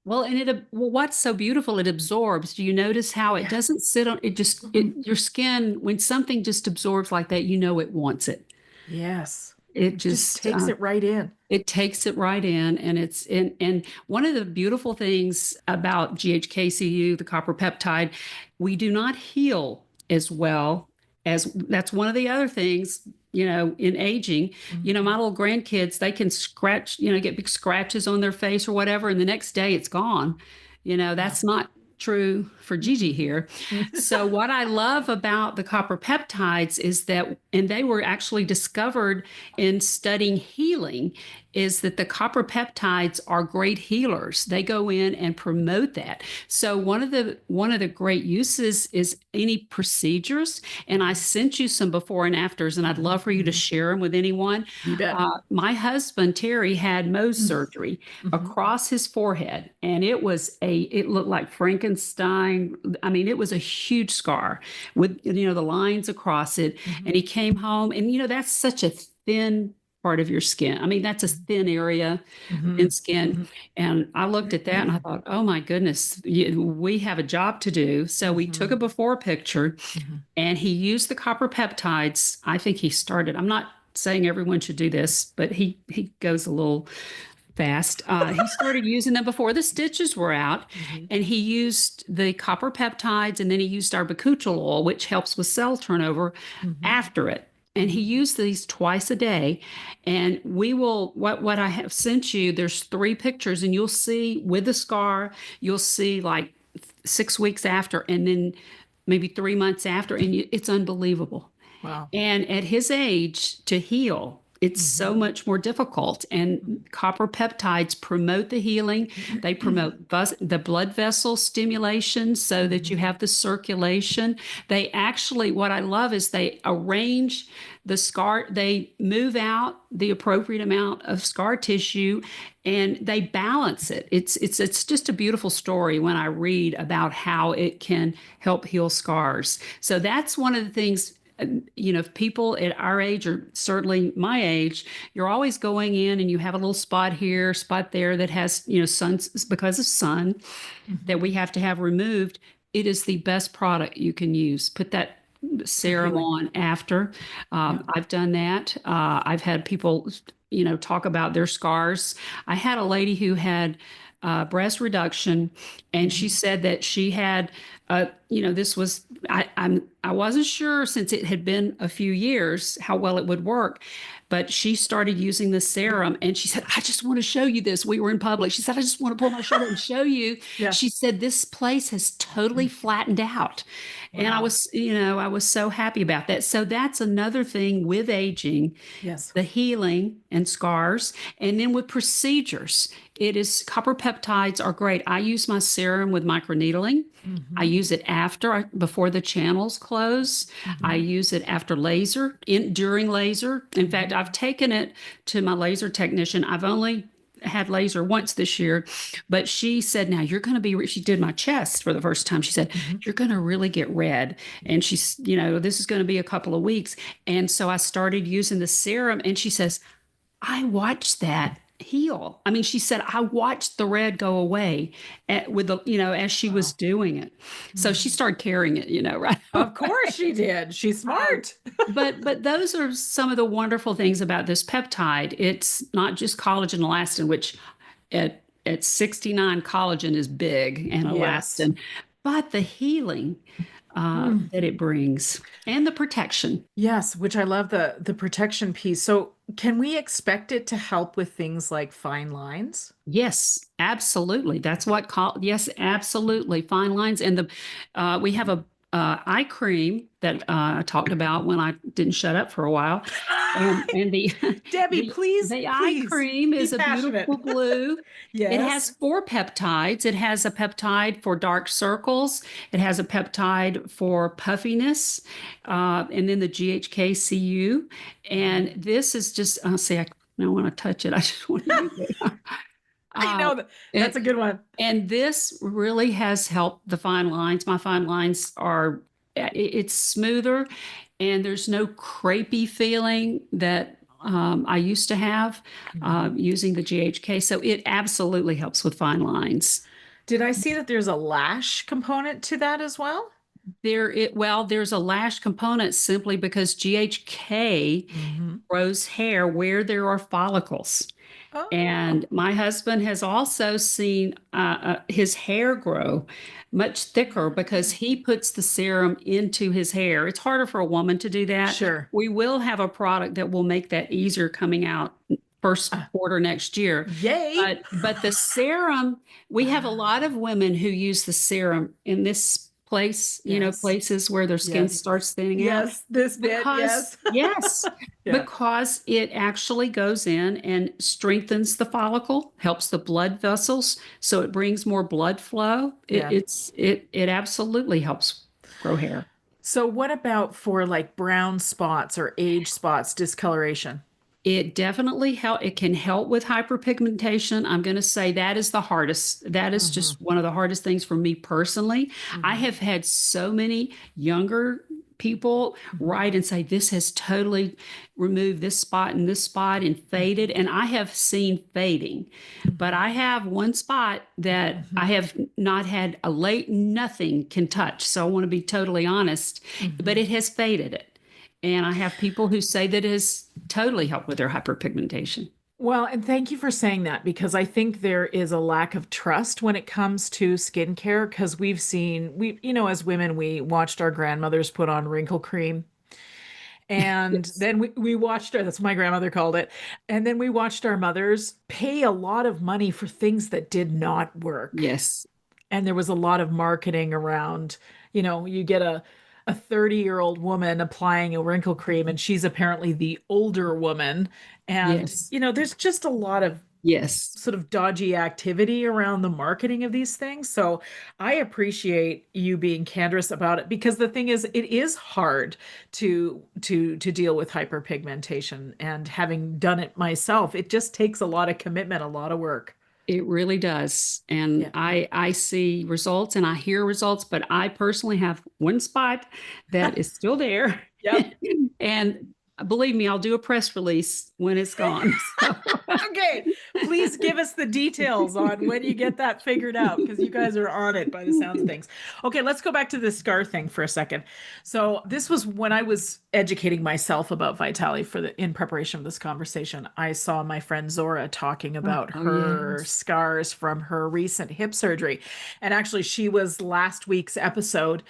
Well, and what's so beautiful, it absorbs. Do you notice how it Yeah. doesn't sit on it just Mhm. your skin, when something just absorbs like that, you know it wants it. Yes. It It just just takes it right in. it takes it right in, and it's in. And one of the beautiful things about GHK-Cu, the copper peptide, we do not heal as well as that's one of the other things. In aging, my Mhm. little grandkids, they can scratch, get big scratches on their face or whatever, and the next day it's gone. Yeah. That's not true for Gigi Mm-mm. here. So what I love about the copper peptides is that, and they were actually discovered in studying healing, is that the copper peptides are great healers. They go in and promote that. So one of the great uses is any procedures, and I sent you some before and afters, and I'd love for you to Mhm. share them with anyone. You bet. My husband Terry had Mohs surgery Mhm. across his forehead, and it looked like Frankenstein. I mean, it was a huge scar with the lines across it. And Mhm. he came home, and that's such a thin part of your skin. I mean, that's a thin area in Mhm. skin. Mhm. And I looked at that and I thought, oh my goodness, we have a job to do. So we took a Mhm. before picture, Mhm. and he used the copper peptides. I think he started, I'm not saying everyone should do this, but he goes a little fast. He started using them before the stitches were out, Mhm. and he used the copper peptides, and then he used our bakuchiol oil, which helps with cell turnover, Mhm. after it. And he used these twice a day. And we will, what I have sent you, there's 3 pictures, and you'll see with the scar, you'll see like 6 weeks after, and then maybe 3 months after, and it's unbelievable. Wow. And at his age, to heal, it's so much more difficult. And copper peptides promote the healing. They promote the blood vessel stimulation so that you have the circulation. They actually, what I love is they arrange the scar, they move out the appropriate amount of scar tissue and they balance it. It's just a beautiful story when I read about how it can help heal scars. So that's one of the things, people at our age, or certainly my age, you're always going in and you have a little spot here, spot there that has, sun, because of sun, that we have to have removed. It is the best product you can use. Put that serum on after. I've done that. I've had people, talk about their scars. I had a lady who had breast reduction, and she said that she had, this was, I wasn't sure, since it had been a few years, how well it would work. But she started using the serum and she said, I just want to show you this. We were in public. She said, I just want to pull my shirt and show you. Yeah. She said, this place has totally flattened out. Wow. And I was so happy about that. So that's another thing with aging. Yes. The healing and scars. And then with procedures, copper peptides are great. I use my serum with microneedling. I use it before the channels close. I use it after laser, during laser. In fact, I've taken it to my laser technician. I've only had laser once this year, but she said, now you're going to be, she did my chest for the first time. She said, you're going to really get red. And she's, this is going to be a couple of weeks. And so I started using the serum, and she says, I watched that heal. I mean, she said, I watched the red go away as she was doing it. So she started carrying it, right? Of course she did. She's smart. But those are some of the wonderful things about this peptide. It's not just collagen and elastin, which at 69, collagen is big, and elastin, but the healing that it brings, and the protection. Yes, which I love, the protection piece. So can we expect it to help with things like fine lines? Yes, absolutely. That's what yes, absolutely. Fine lines. And we have a eye cream that I talked about when I didn't shut up for a while. And the Debbi, please. The eye cream is a beautiful blue. Yes. It has 4 peptides. It has a peptide for dark circles. It has a peptide for puffiness, and then the GHK-Cu. And this is just, I don't want to touch it. I just want to use it. I know that's a good one. And this really has helped the fine lines. My fine lines it's smoother, and there's no crepey feeling that I used to have using the GHK. So it absolutely helps with fine lines. Did I see that there's a lash component to that as well? There's a lash component simply because GHK grows hair where there are follicles. Oh. And my husband has also seen his hair grow much thicker because he puts the serum into his hair. It's harder for a woman to do that. Sure. We will have a product that will make that easier coming out first quarter next year. Yay. But the serum, we have a lot of women who use the serum in this place, places where their skin starts thinning out. Yes, this bit, yes. Yes, because it actually goes in and strengthens the follicle, helps the blood vessels, so it brings more blood flow. It absolutely helps grow hair. So what about for like brown spots or age spots, discoloration? It definitely it can help with hyperpigmentation. I'm going to say that is the hardest. That is just one of the hardest things for me personally. I have had so many younger people write and say, this has totally removed this spot and faded. And I have seen fading, but I have one spot that I have not had nothing can touch. So I want to be totally honest, but it has faded it. And I have people who say that it has totally helped with their hyperpigmentation. Well, and thank you for saying that, because I think there is a lack of trust when it comes to skincare, because as women, we watched our grandmothers put on wrinkle cream. And Yes. then we watched that's what my grandmother called it. And then we watched our mothers pay a lot of money for things that did not work. Yes. And there was a lot of marketing around, you get a 30-year-old woman applying a wrinkle cream and she's apparently the older woman. And, Yes. there's just a lot of Yes. sort of dodgy activity around the marketing of these things. So I appreciate you being candorous about it because the thing is, it is hard to deal with hyperpigmentation. And having done it myself, it just takes a lot of commitment, a lot of work. It really does. And Yeah. I see results and I hear results, but I personally have one spot that is still there. Yep. And believe me, I'll do a press release when it's gone. So. Okay, please give us the details on when you get that figured out because you guys are on it by the sounds of things. Okay, let's go back to the scar thing for a second. So this was when I was educating myself about Vitali in preparation of this conversation. I saw my friend Zora talking about Oh, her yes. scars from her recent hip surgery, and actually she was last week's episode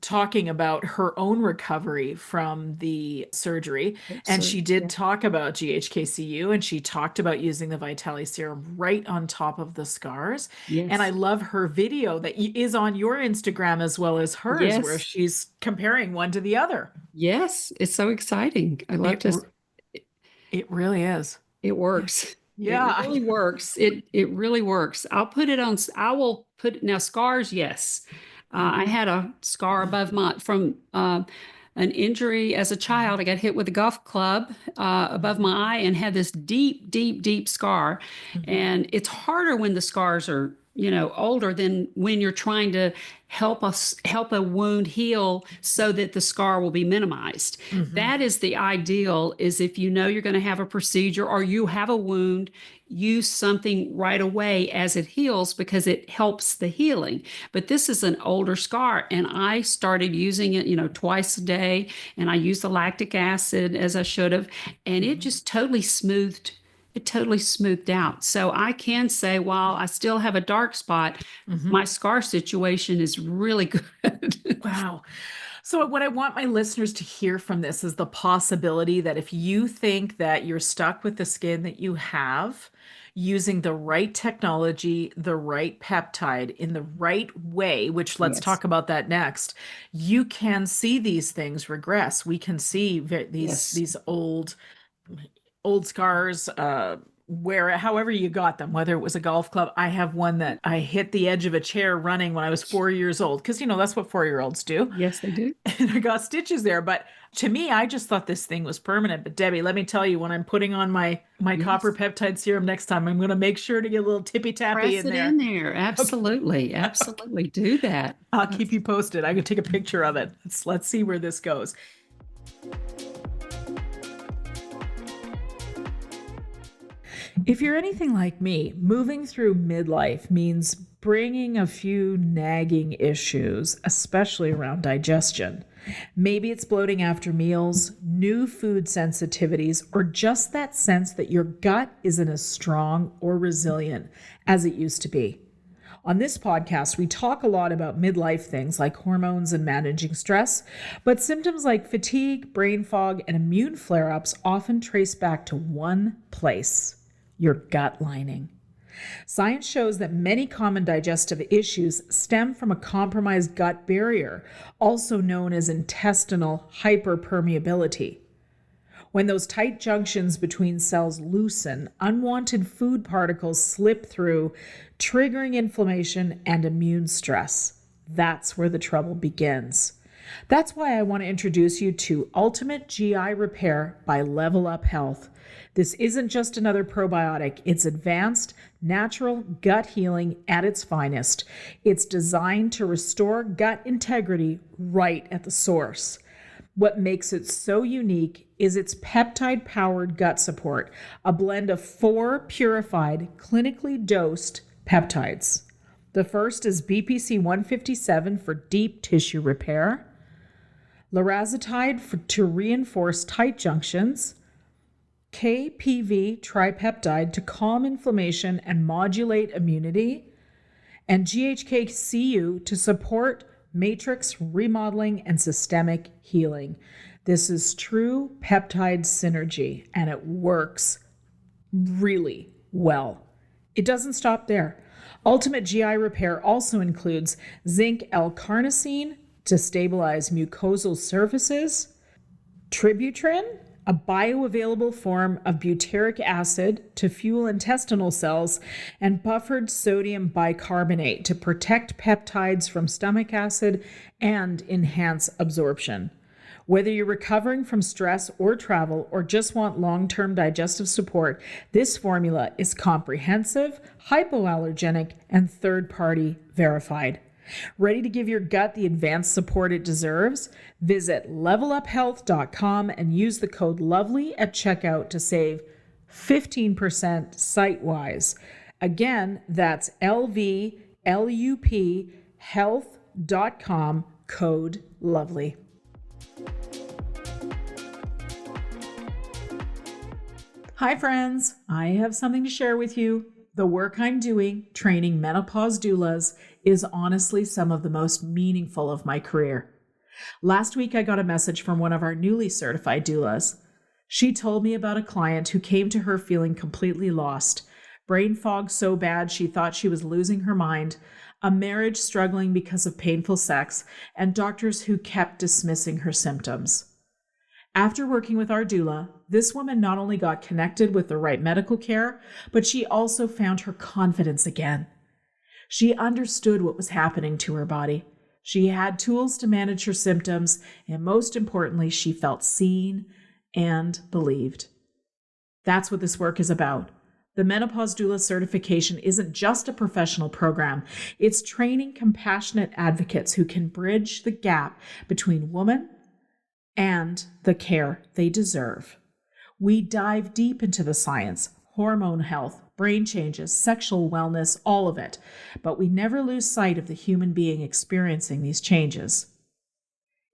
talking about her own recovery from the surgery, and she did talk about GHK-Cu, and she talked about using the Vitali serum right on top of the scars. And I Yes. love her video that is on your Instagram as well as hers, where Yes. she's comparing one to the other. Yes. It's so exciting. I love It, to. it really is. It works. It Yeah. really works. It really works. I'll put it on. I will put now scars. Yes, I had a scar above my from an injury as a child. I got hit with a golf club above my eye and had this deep, deep, deep scar. And it's harder when the scars are older than when you're trying to help a wound heal so that the scar will be minimized. That is the ideal, is if you know you're going to have a procedure or you have a wound, use something right away as it heals because it helps the healing. But this is an older scar, and I started using it twice a day, and I used the lactic acid as I should have, and it just totally smoothed out. So I can say, while I still have a dark spot, my scar situation is really good. Wow. So, what I want my listeners to hear from this is the possibility that if you think that you're stuck with the skin that you have, using the right technology, the right peptide in the right way, which let's Yes. talk about that next, you can see these things regress. We can see Yes. these old scars, where however you got them, whether it was a golf club. I have one that I hit the edge of a chair running when I was 4 years old, because that's what 4-year-olds do. Yes, they do. And I got stitches there. But to me, I just thought this thing was permanent. But Debbi, let me tell you, when I'm putting on my copper Yes. peptide serum next time, I'm going to make sure to get a little tippy tappy Press in it there. in there. Absolutely. Absolutely. Do that. I'll keep you posted. I can take a picture of it. Let's see where this goes. If you're anything like me, moving through midlife means bringing a few nagging issues, especially around digestion. Maybe it's bloating after meals, new food sensitivities, or just that sense that your gut isn't as strong or resilient as it used to be. On this podcast, we talk a lot about midlife things like hormones and managing stress, but symptoms like fatigue, brain fog, and immune flare-ups often trace back to one place: your gut lining. Science shows that many common digestive issues stem from a compromised gut barrier, also known as intestinal hyperpermeability. When those tight junctions between cells loosen, unwanted food particles slip through, triggering inflammation and immune stress. That's where the trouble begins. That's why I want to introduce you to Ultimate GI Repair by Level Up Health. This isn't just another probiotic. It's advanced, natural gut healing at its finest. It's designed to restore gut integrity right at the source. What makes it so unique is its peptide-powered gut support, a blend of 4 purified, clinically dosed peptides. The first is BPC 157 for deep tissue repair, Larazotide to reinforce tight junctions, KPV tripeptide to calm inflammation and modulate immunity, and GHK-Cu to support matrix remodeling and systemic healing. This is true peptide synergy, and it works really well. It doesn't stop there. Ultimate GI Repair also includes zinc L-carnosine to stabilize mucosal surfaces, Tributrin, a bioavailable form of butyric acid to fuel intestinal cells, and buffered sodium bicarbonate to protect peptides from stomach acid and enhance absorption. Whether you're recovering from stress or travel or just want long-term digestive support, this formula is comprehensive, hypoallergenic, and third-party verified. Ready to give your gut the advanced support it deserves? Visit leveluphealth.com and use the code LOVELY at checkout to save 15% site-wise. Again, that's LVLUP code LOVELY. Hi friends, I have something to share with you. The work I'm doing training menopause doulas is honestly some of the most meaningful of my career. Last week, I got a message from one of our newly certified doulas. She told me about a client who came to her feeling completely lost, brain fog so bad she thought she was losing her mind, a marriage struggling because of painful sex, and doctors who kept dismissing her symptoms. After working with our doula, this woman not only got connected with the right medical care, but she also found her confidence again. She understood what was happening to her body. She had tools to manage her symptoms, and most importantly, she felt seen and believed. That's what this work is about. The Menopause Doula certification isn't just a professional program. It's training compassionate advocates who can bridge the gap between woman and the care they deserve. We dive deep into the science, hormone health, brain changes, sexual wellness, all of it, but we never lose sight of the human being experiencing these changes.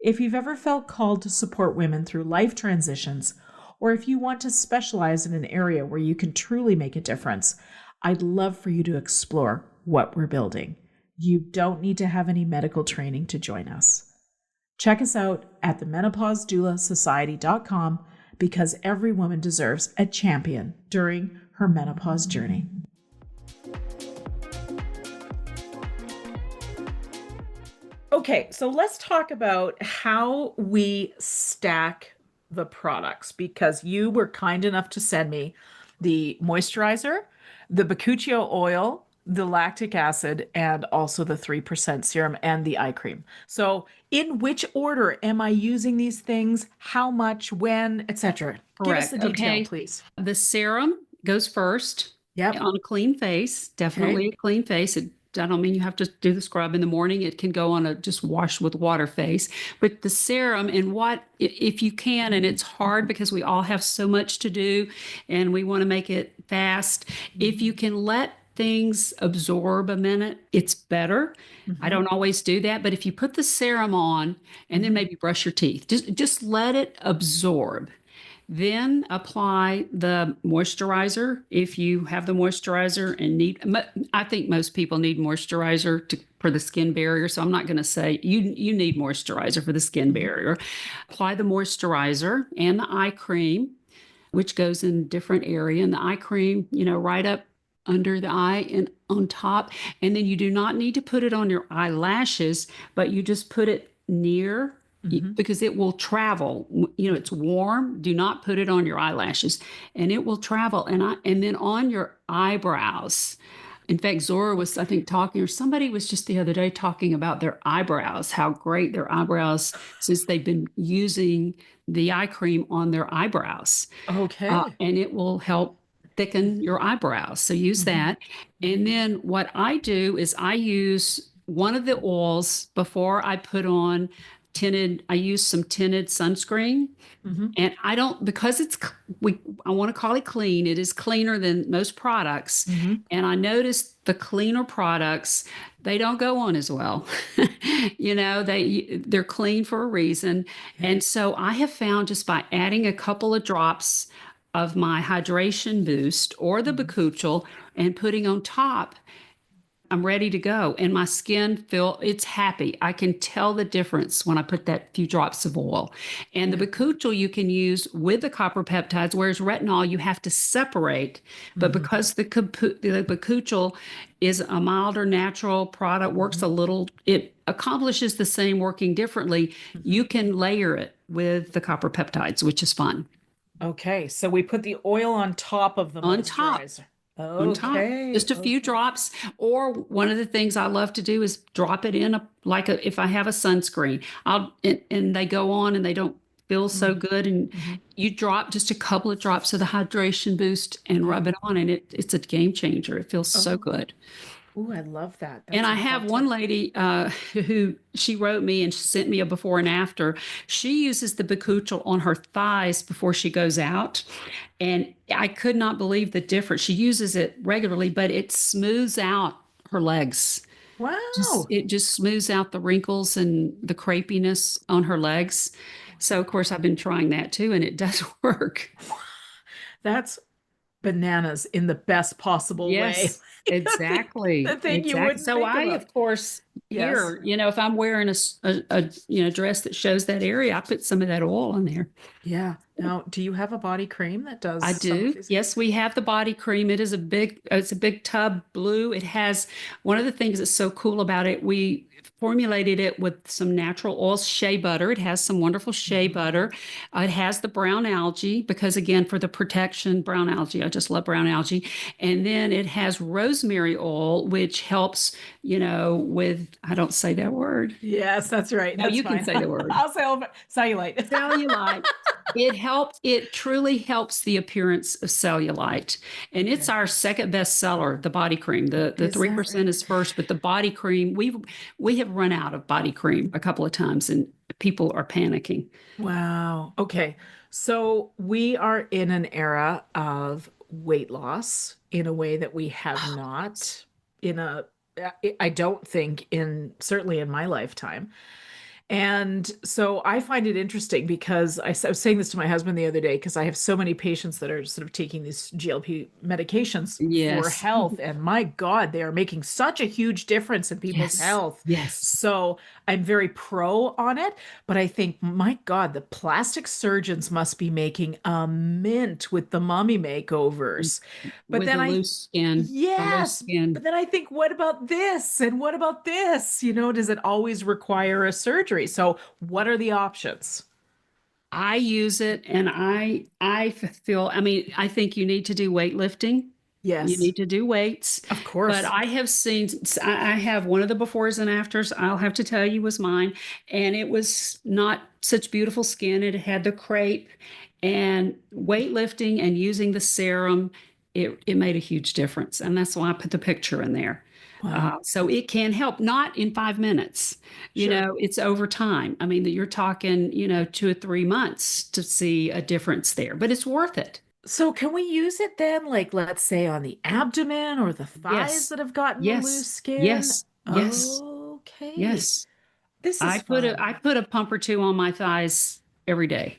If you've ever felt called to support women through life transitions, or if you want to specialize in an area where you can truly make a difference, I'd love for you to explore what we're building. You don't need to have any medical training to join us. Check us out at themenopausedoulasociety.com because every woman deserves a champion during her menopause journey. Okay, so let's talk about how we stack the products because you were kind enough to send me the moisturizer, the bakuchio oil, the lactic acid, and also the 3% serum and the eye cream. So in which order am I using these things? How much, when, etc.? Give us the detail, please. The serum goes first. Yep. On a clean face, definitely a clean face. I don't mean you have to do the scrub in the morning. It can go on a just wash with water face. But the serum, and what, if you can, and it's hard because we all have so much to do and we want to make it fast. If you can let things absorb a minute, it's better. I don't always do that, but if you put the serum on and then maybe brush your teeth, just let it absorb. Then apply the moisturizer if you have the moisturizer and need. I think most people need moisturizer for the skin barrier, so I'm not going to say you need moisturizer for the skin barrier. Apply the moisturizer and the eye cream, which goes in a different area, and the eye cream, right up under the eye and on top. And then you do not need to put it on your eyelashes, but you just put it near because it will travel. It's warm. Do not put it on your eyelashes and it will travel. And then on your eyebrows. In fact, Zora was, I think, talking, or somebody was just the other day talking about their eyebrows, how great their eyebrows, since they've been using the eye cream on their eyebrows. Okay. And it will help thicken your eyebrows. So use that. And then what I do is I use one of the oils before I put on I use some tinted sunscreen. And I don't, because I want to call it clean. It is cleaner than most products. And I noticed the cleaner products, they don't go on as well. They're clean for a reason. And so I have found just by adding a couple of drops of my hydration boost or the bakuchiol and putting on top, I'm ready to go. And my skin it's happy. I can tell the difference when I put that few drops of oil. And the bakuchiol you can use with the copper peptides, whereas retinol you have to separate. But Mhm. because the bakuchiol is a milder natural product, works Mhm. a little, it accomplishes the same working differently. Mhm. You can layer it with the copper peptides, which is fun. Okay, so we put the oil on top of the On top. moisturizer. On top, Okay, just a few okay. drops. Or one of the things I love to do is drop it in if I have a sunscreen, and they go on and they don't feel so Mhm. good. And Mhm. you drop just a couple of drops of the hydration boost and Yeah. rub it on, and it's a game changer. It feels so Oh, good. ooh, I love that. And That's I some have top one tips. lady who she wrote me and she sent me a before and after. She uses the bakuchiol on her thighs before she goes out. And I could not believe the difference. She uses it regularly, but it smooths out her legs. Wow. It just smooths out the wrinkles and the crepiness on her legs. So of course I've been trying that too, and it does work. That's bananas in the best possible way. Yes, The exactly. thing you Exactly. wouldn't So think I, about. of course, Yes. here, if I'm wearing a dress that shows that area, I put some of that oil on there. Yeah. Now, do you have a body cream that does I some of do. these? Yes, we have the body cream. It's a big tub blue. It has one of the things that's so cool about it. We formulated it with some natural oil, shea butter. It has some wonderful shea Mhm. butter. It has the brown algae because again, for the protection, brown algae. I just love brown algae. And then it has rosemary oil, which helps, with, I don't say that word. Yes, that's right. No, That's you can fine. say the word. I'll say cellulite. Cellulite. It truly helps the appearance of cellulite. And it's Okay. our second best seller, the body cream. The Is that 3% right? is first, but the body cream, we have run out of body cream a couple of times and people are panicking. Wow. Okay. So we are in an era of weight loss in a way that we have Oh, not in I don't think certainly in my lifetime. And so I find it interesting because I was saying this to my husband the other day because I have so many patients that are sort of taking these GLP medications for yes. health. And my God, they are making such a huge difference in people's Yes. health. Yes. So I'm very pro on it. But I think, my God, the plastic surgeons must be making a mint with the mommy makeovers. But With then the I loose skin, the loose Yes, but skin. then I think, what about this? And what about this? Does it always require a surgery? So, what are the options? I use it and I feel, I mean, I think you need to do weightlifting. You Yes, need to do weights. of But course. I have seen, I have one of the befores and afters, I'll have to tell you, was mine. And it was not such beautiful skin. It had the crepe and weightlifting and using the serum, it made a huge difference. And that's why I put the picture in there. Wow. So it can help, not in 5 minutes. Sure. It's over time. I mean, you're talking, 2 or 3 months to see a difference there, but it's worth it. So, can we use it then, like, let's say on the abdomen or the thighs Yes. that have gotten the loose Yes. skin? Yes. Yes. Okay. Yes. This I is put a fun. I put a pump or two on my thighs every day.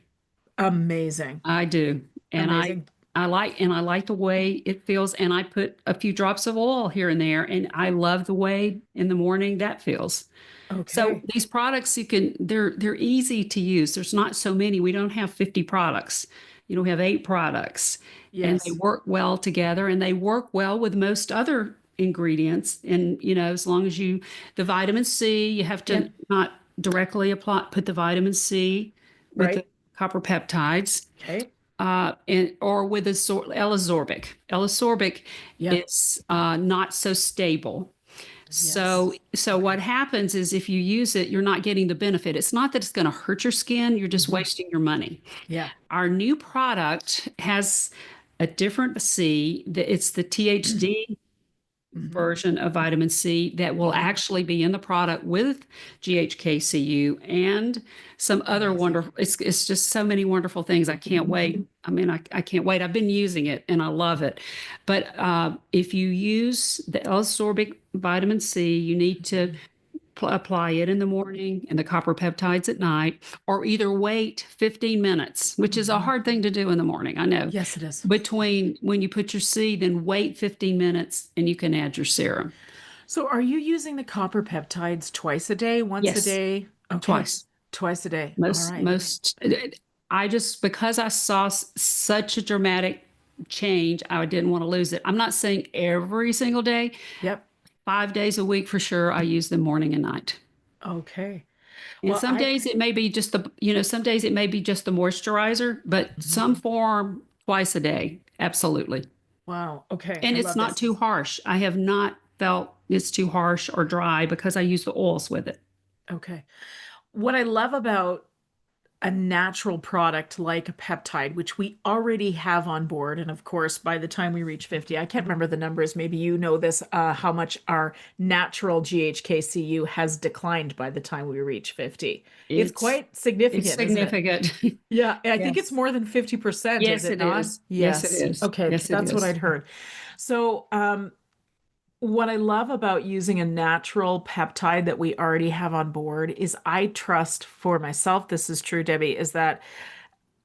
Amazing. I do. And Amazing. I like the way it feels and I put a few drops of oil here and there and I love the way in the morning that feels. So Okay. these products they're easy to use. There's not so many. We don't have 50 products. We have 8 products and they Yes. work well together and they work well with most other ingredients. And as long as the vitamin C, you have to Yep. not directly put the vitamin C with the Right. copper peptides Okay. or with L-ascorbic. L-ascorbic Yep. is not so stable. So, Yes. so what Okay. happens is if you use it, you're not getting the benefit. It's not that it's going to hurt your skin, you're just Mhm. wasting your money. Yeah. Our new product has a different C, it's the THD Mhm. version of vitamin C that will Mhm. actually be in the product with GHK-Cu and some other Amazing. wonderful, it's just so many wonderful things. I can't wait. I mean, I can't wait. I've been using it and I love it. But if you use the L-ascorbic vitamin C, you need to Mhm. apply it in the morning and the copper peptides at night, or either wait 15 minutes, which is a Mhm. hard thing to do in the morning. I know. Yes, it is. Between when you put your seed, then wait 15 minutes and you can add your serum. So are you using the copper peptides twice a day, once a Yes, day? Okay. twice. Twice a day. All Most right. most I just because I saw such a dramatic change, I didn't want to lose it. I'm not saying every single day, Yep. 5 days a week for sure. I use them morning and night. Okay. And Well, some days it may be just some days it may be just the moisturizer, but Mhm. some form twice a day. Absolutely. Wow. Okay. And I it's love not this. too harsh. I have not felt it's too harsh or dry because I use the oils with it. Okay. What I love about a natural product like a peptide, which we already have on board. And of course, by the time we reach 50, I can't remember the numbers. Maybe you know this, how much our natural GHK-Cu has declined by the time we reach 50. It's It's quite it's significant, isn't it? significant. Yeah, I think it's Yes. more than 50%, is Yes, it it not? is. Yes, it Yes. is. Okay, Yes, it that's what is. I'd heard. So, what I love about using a natural peptide that we already have on board is I trust for myself, this is true, Debbie, is that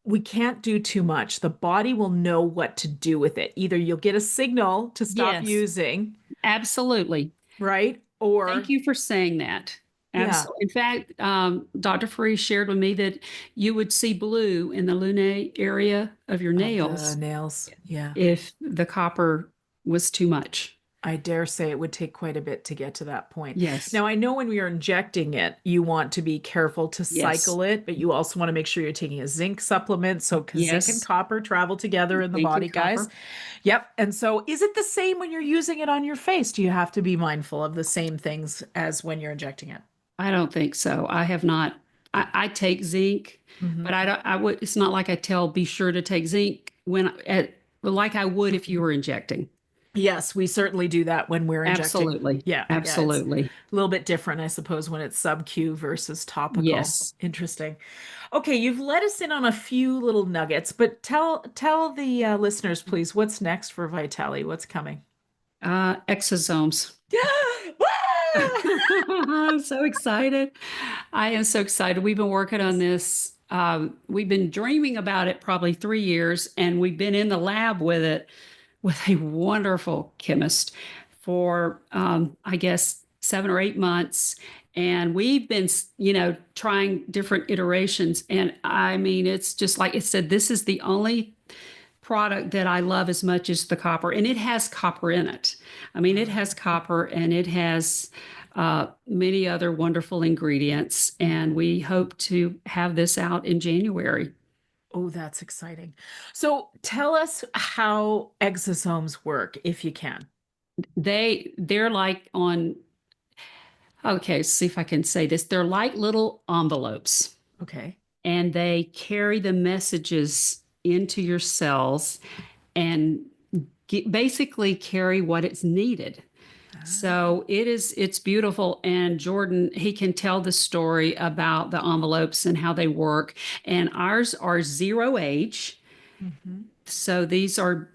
we can't do too much. The body will know what to do with it. Either you'll get a signal to stop Yes, using, absolutely. right? Thank Or, you for saying that. yeah, Absolutely. In fact, Dr. Free shared with me that you would see blue in the lunate area of your of the nails nails. Yeah. if the copper was too much. I dare say it would take quite a bit to get to that point. Yes. Now, I know when we are injecting it, you want to be careful to Yes. cycle it, but you also want to make sure you're taking a zinc supplement. So, because zinc and Yes. copper travel together in the Zinc and body, guys. copper. Yep. And so, is it the same when you're using it on your face? Do you have to be mindful of the same things as when you're injecting it? I don't think so. I have not. I take zinc, Mhm. but I don't. I would. It's not like I tell be sure to take zinc when at like I would if you were injecting. Yes, we certainly do that when we're injecting. Absolutely. Yeah, yeah, it's Absolutely. a little bit different, I suppose, when it's sub-Q versus topical. Yes. Interesting. Okay, you've let us in on a few little nuggets, but tell the listeners, please, what's next for Vitali? What's coming? Exosomes. Ah! I'm so excited. I am so excited. We've been working on this. We've been dreaming about it probably 3 years, and we've been in the lab with it with a wonderful chemist for, I guess, 7 or 8 months. And we've been, trying different iterations. And I mean, it's just like it said, this is the only product that I love as much as the copper, and it has copper in it. I mean, it has copper and it has many other wonderful ingredients, and we hope to have this out in January. Oh, that's exciting. So tell us how exosomes work, if you can. They're like on, okay, see if I can say this. They're like little envelopes, Okay. and they carry the messages into your cells and basically carry what it's needed. So it's beautiful. And Jordan, he can tell the story about the envelopes and how they work. And ours are 0H. Mhm. So these are,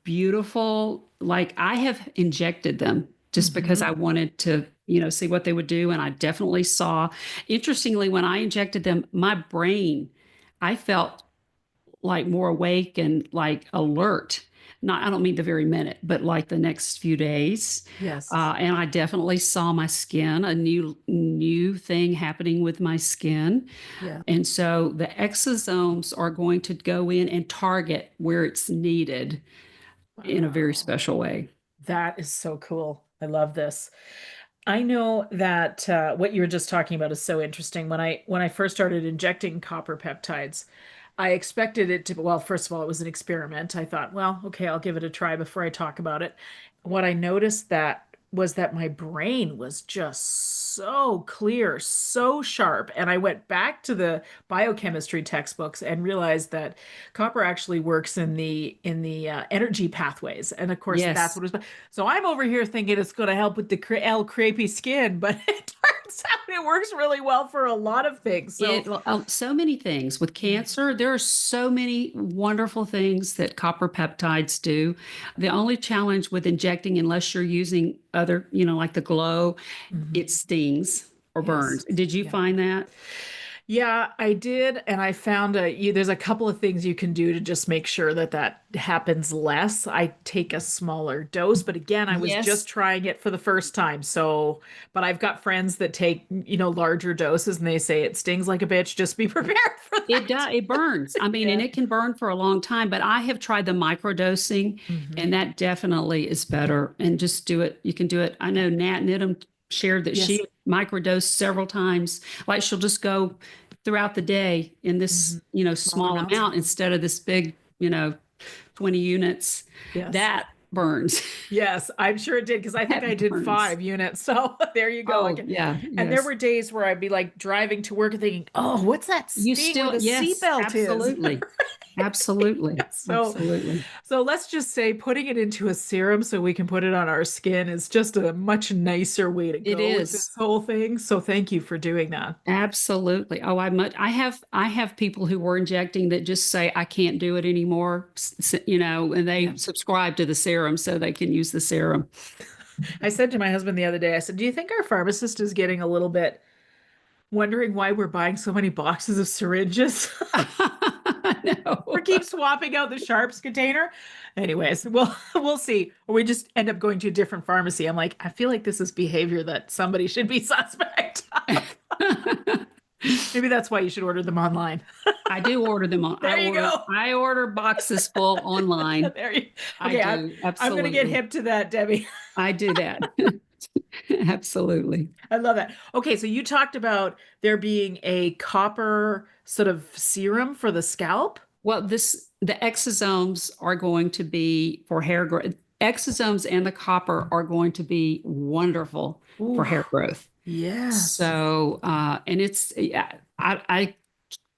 beautiful. Like I have injected them just because Mhm. I wanted to, see what they would do. And I definitely saw, interestingly, when I injected them, my brain, I felt like more awake and like alert. Not, I don't mean the very minute, but like the next few days. Yes. And I definitely saw my skin, a new thing happening with my skin. Yeah. And so the exosomes are going to go in and target where it's needed in a very Wow. special way. That is so cool. I love this. I know that what you were just talking about is so interesting. When I first started injecting copper peptides, I expected it to, well, first of all, it was an experiment. I thought, well, okay, I'll give it a try before I talk about it. What I noticed that was that my brain was just so clear, so sharp. And I went back to the biochemistry textbooks and realized that copper actually works in the energy pathways. And of course, that's Yes. what it was. So I'm over here thinking it's going to help with the crepey skin, but it turns out it works really well for a lot of things. So So many things with cancer. There are so many wonderful things that copper peptides do. The only challenge with injecting, unless you're using other, like the glow, mhm. it stings or Yes. burns. Did you Yeah. find that? Yeah, I did, and I found there's a couple of things you can do to just make sure that that happens less. I take a smaller dose, but again, I was just Yes, trying it for the first time. So, but I've got friends that take, larger doses and they say it stings like a bitch. Just be prepared for it that. does. It burns. I mean, and Yeah. it can burn for a long time, but I have tried the microdosing Hmm. and that definitely is better. And just do it. You can do it. I know Nat Nidham shared that Yes. she microdosed several times. Like she'll just go throughout the day in Hmm. this, Smaller small amounts. amount instead of this big, 20 units. Yes. That burns. Yes, I'm sure it did because I think That I did burns. 5 units. So there you go. Oh, yeah. And there Yes. were days where I'd be like driving to work and thinking, "Oh, what's that You sting where still, the yes, seatbelt is?" absolutely. Absolutely. So, Absolutely. so let's just say putting it into a serum so we can put it on our skin is just a much nicer way to It go with this is. whole thing. So thank you for doing that. Absolutely. Oh, I have people who were injecting that just say I can't do it anymore, and Yeah. they subscribe to the serum so they can use the serum. I said to my husband the other day, I said, "Do you think our pharmacist is getting a little bit wondering why we're buying so many boxes of syringes?" Or No. keep swapping out the sharps container. Anyways, we'll see. Or we just end up going to a different pharmacy. I'm like, I feel like this is behavior that somebody should be suspect of. Maybe that's why you should order them online. I do order them on. There you go. I order boxes full online. There you. I Okay, do. I'm gonna get Absolutely. hip to that, Debbie. I do that. Absolutely. I love that. Okay, so you talked about there being a copper sort of serum for the scalp. Well, the exosomes are going to be for hair growth. Exosomes and the copper are going to be wonderful for Ooh, hair growth. yes. So, and it's, yeah,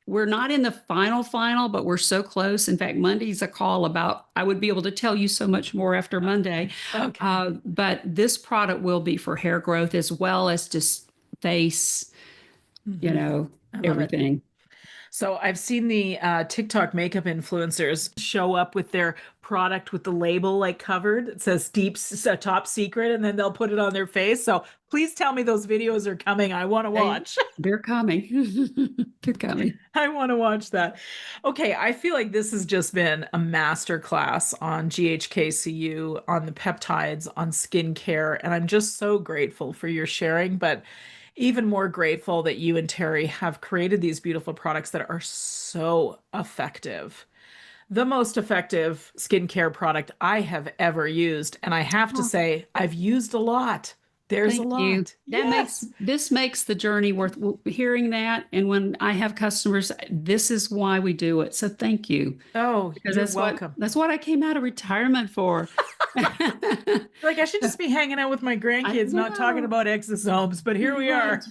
we're not in the final, but we're so close. In fact, Monday's a call about, I would be able to tell you so much more after Monday. Okay. But this product will be for hair growth as well as just face, you Hmm. know, I love it. everything. So I've seen the TikTok makeup influencers show up with their product with the label like covered. It says top secret, and then they'll put it on their face. So please tell me those videos are coming. I want to They, watch. they're coming. They're coming. I want to watch that. Okay, I feel like this has just been a master class on GHK-Cu, on the peptides, on skincare, and I'm just so grateful for your sharing, but even more grateful that you and Terry have created these beautiful products that are so effective. The most effective skincare product I have ever used, and I have to say, I've used a lot. There's a Thank you. lot. Yes. This makes the journey worth hearing that. And when I have customers, this is why we do it. So thank you. Oh, Because you're that's what welcome. that's what I came out of retirement for. Like I should just be hanging out with my I grandkids, not talking know. about exosomes, but here we Right. are.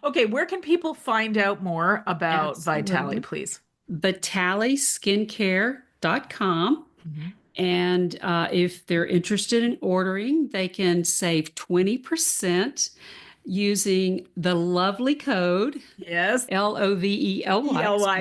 Okay, where can people find out more about Vitali, Absolutely. please? VitaliSkincare.com. Mhm. And if they're interested in ordering, they can save 20% using the lovely code Yes. Lovely. ELY.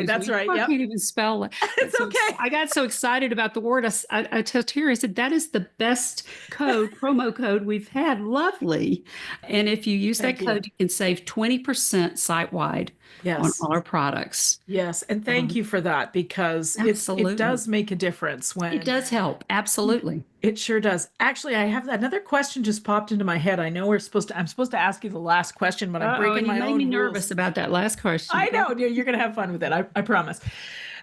Excuse That's me. right. I Yep. can't even spell it. It's okay. I got so excited about the word. I told Terry, I said, that is the best code, promo code we've had. Lovely. And if you use that Thank you. code, you can save 20% site wide on Yes. all our products. Yes. And thank you for that because it Absolutely. does make a difference It when does help. Absolutely. it sure does. Actually, I have another question just popped into my head. I know I'm supposed to ask you the last question, but I'm Uh-oh, breaking and you my made me own rules. nervous about that last question. I Go know you're going to have fun with it. I promise.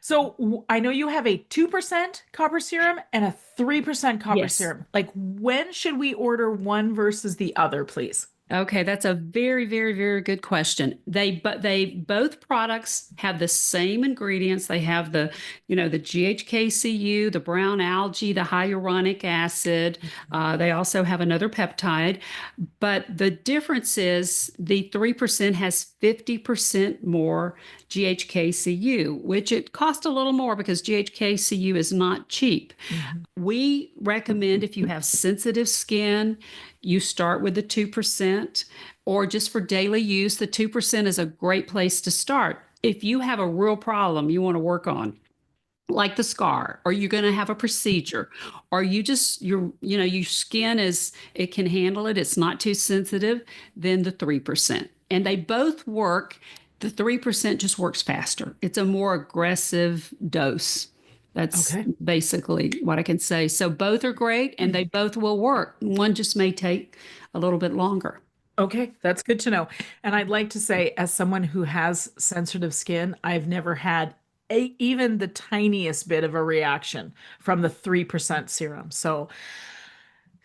So I know you have a 2% copper serum and a 3% copper Yes. serum. Like when should we order one versus the other, please? Okay, that's a very, very, very good question. They both products have the same ingredients. They have the GHK-Cu, the brown algae, the hyaluronic acid. They also have another peptide, but the difference is the 3% has 50% more GHK-Cu, which it costs a little more because GHK-Cu is not cheap. Mhm. We recommend if you have sensitive skin, you start with the 2%, or just for daily use, the 2% is a great place to start. If you have a real problem you want to work on, like the scar, or you're going to have a procedure, or your skin it can handle it, it's not too sensitive, then the 3%. And they both work. The 3% just works faster. It's a more aggressive dose. That's Okay. basically what I can say. So both are great and they both will work. One just may take a little bit longer. Okay, that's good to know. And I'd like to say, as someone who has sensitive skin, I've never had even the tiniest bit of a reaction from the 3% serum. So,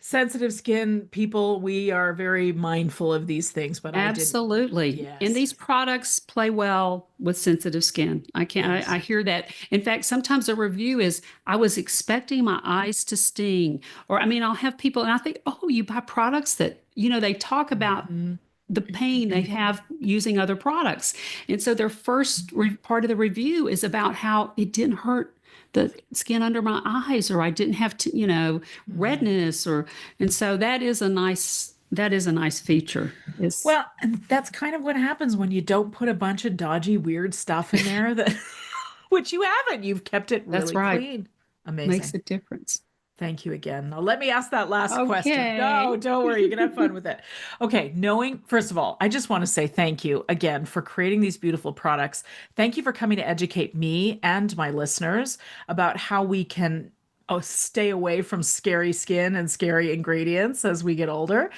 sensitive skin people, we are very mindful of these things, but I didn't. Absolutely. And Yes, these products play well with sensitive skin. I yes. hear that. In fact, sometimes a review is, I was expecting my eyes to sting. Or, I mean, I'll have people and I think, oh, you buy products that, they talk about Mhm. the pain they have using other products. And so their first part of the review is about how it didn't hurt the skin under my eyes, or I didn't have to, Mhm. redness, and so that is a nice feature. Is Well, and that's kind of what happens when you don't put a bunch of dodgy, weird stuff in there that, which you haven't. You've kept it That's really right. clean. Makes Amazing. a difference. Thank you again. Now, let me ask that last question. No, Okay. don't worry. You can have fun with it. Okay. First of all, I just want to say thank you again for creating these beautiful products. Thank you for coming to educate me and my listeners about how we can stay away from scary skin and scary ingredients as we get older,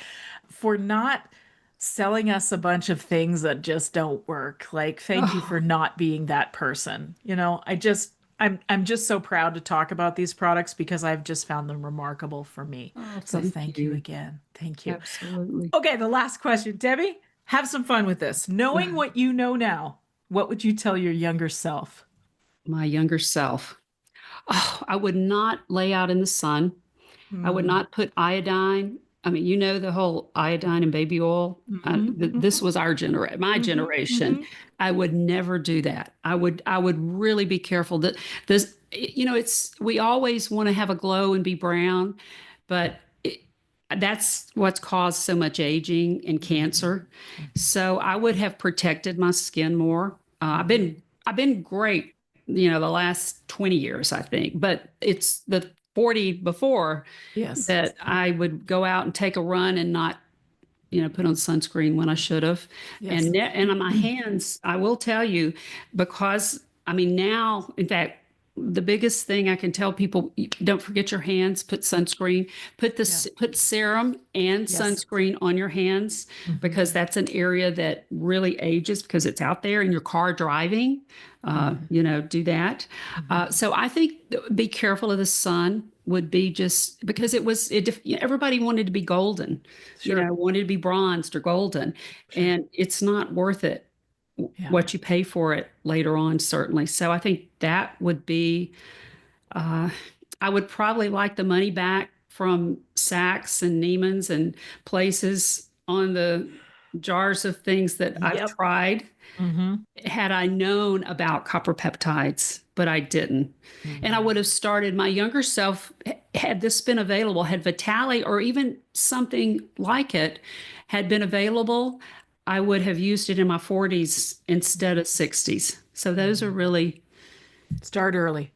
for not selling us a bunch of things that just don't work. Like, thank you for Oh, not being that person. I'm just so proud to talk about these products because I've just found them remarkable for me. oh, So thank thank you you. again. Thank you. Absolutely. Okay, the last question, Debbie, have some fun with this. Knowing what you know now, what would you tell your younger self? My younger self. Oh, I would not lay out in the sun. I would Hmm. not put iodine. I mean, the whole iodine and baby oil. Hmm. This was my Hmm. generation. Hmm. I would never do that. I would really be careful that this, we always want to have a glow and be brown, but that's what's caused so much aging and cancer. So I would have protected my skin more. I've been great, the last 20 years, I think, but it's the 40 before Yes. that I would go out and take a run and not, put on sunscreen when I should have. Yes. And on my hands, I will tell you, because I mean, now, in fact, the biggest thing I can tell people, don't forget your hands, put sunscreen, Yeah. put serum and Yes. sunscreen on your hands, Hmm. because that's an area that really ages because it's out there in your car driving. Hmm. Do that. Hmm. So I think be careful of the sun would be, just because everybody wanted to be golden, Sure. wanted to be bronzed or golden, Sure. and it's not worth it, Yeah. what you pay for it later on, certainly. So I think that would be, uh, I would probably like the money back from Saks and Neiman's and places on the jars of things that I've Yep. tried, Hmm. had I known about copper peptides, but I didn't. And I would have started my younger self, had this been available, had Vitali or even something like it had been available, I would have used it in my 40s instead of 60s. So those are really, Start early.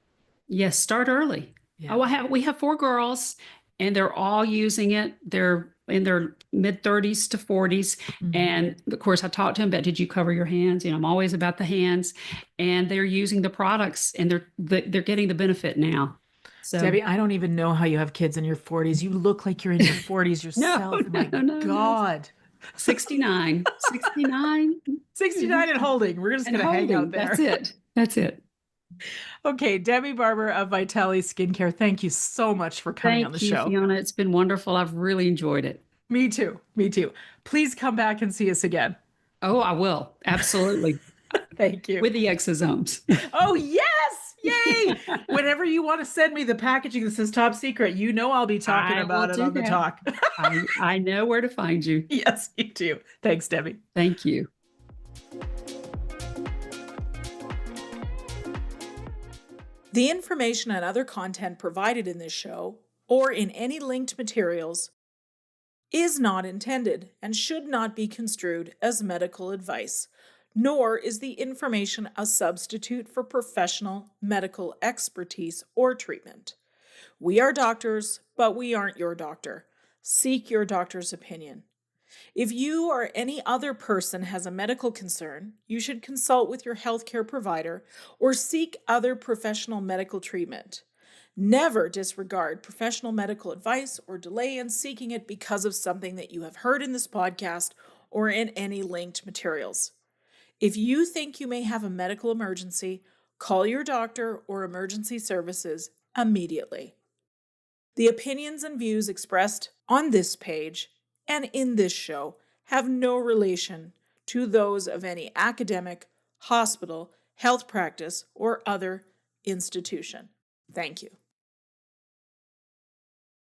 yes, start early. Yeah. Oh, we have four girls and they're all using it. They're in their mid 30s to 40s. Mhm. And of course, I talked to them about, did you cover your hands? I'm always about the hands. And they're using the products and they're getting the benefit now. So Debbie, I don't even know how you have kids in your 40s. You look like you're in your 40s no, yourself. no, My no, no. God. 69, 69, 69 and holding. We're just and going to hang out holding. That's there. it. That's it. Okay, Debbi Barber of Vitali Skincare, thank you so much for coming on the Thank you, show. Fiona. It's been wonderful. I've really enjoyed it. Me too. Me too. Please come back and see us again. Oh, I will. Absolutely. Thank you. With the exosomes. Oh, yes. Yay. Whenever you want to send me the packaging that says top secret, you know I'll be talking I will about it do on the that. talk. I know where to find you. Yes, you do. Thanks, Debbie. Thank you. The information and other content provided in this show, or in any linked materials, is not intended and should not be construed as medical advice, nor is the information a substitute for professional medical expertise or treatment. We are doctors, but we aren't your doctor. Seek your doctor's opinion. If you or any other person has a medical concern, you should consult with your healthcare provider or seek other professional medical treatment. Never disregard professional medical advice or delay in seeking it because of something that you have heard in this podcast or in any linked materials. If you think you may have a medical emergency, call your doctor or emergency services immediately. The opinions and views expressed on this page and in this show have no relation to those of any academic, hospital, health practice, or other institution. Thank you.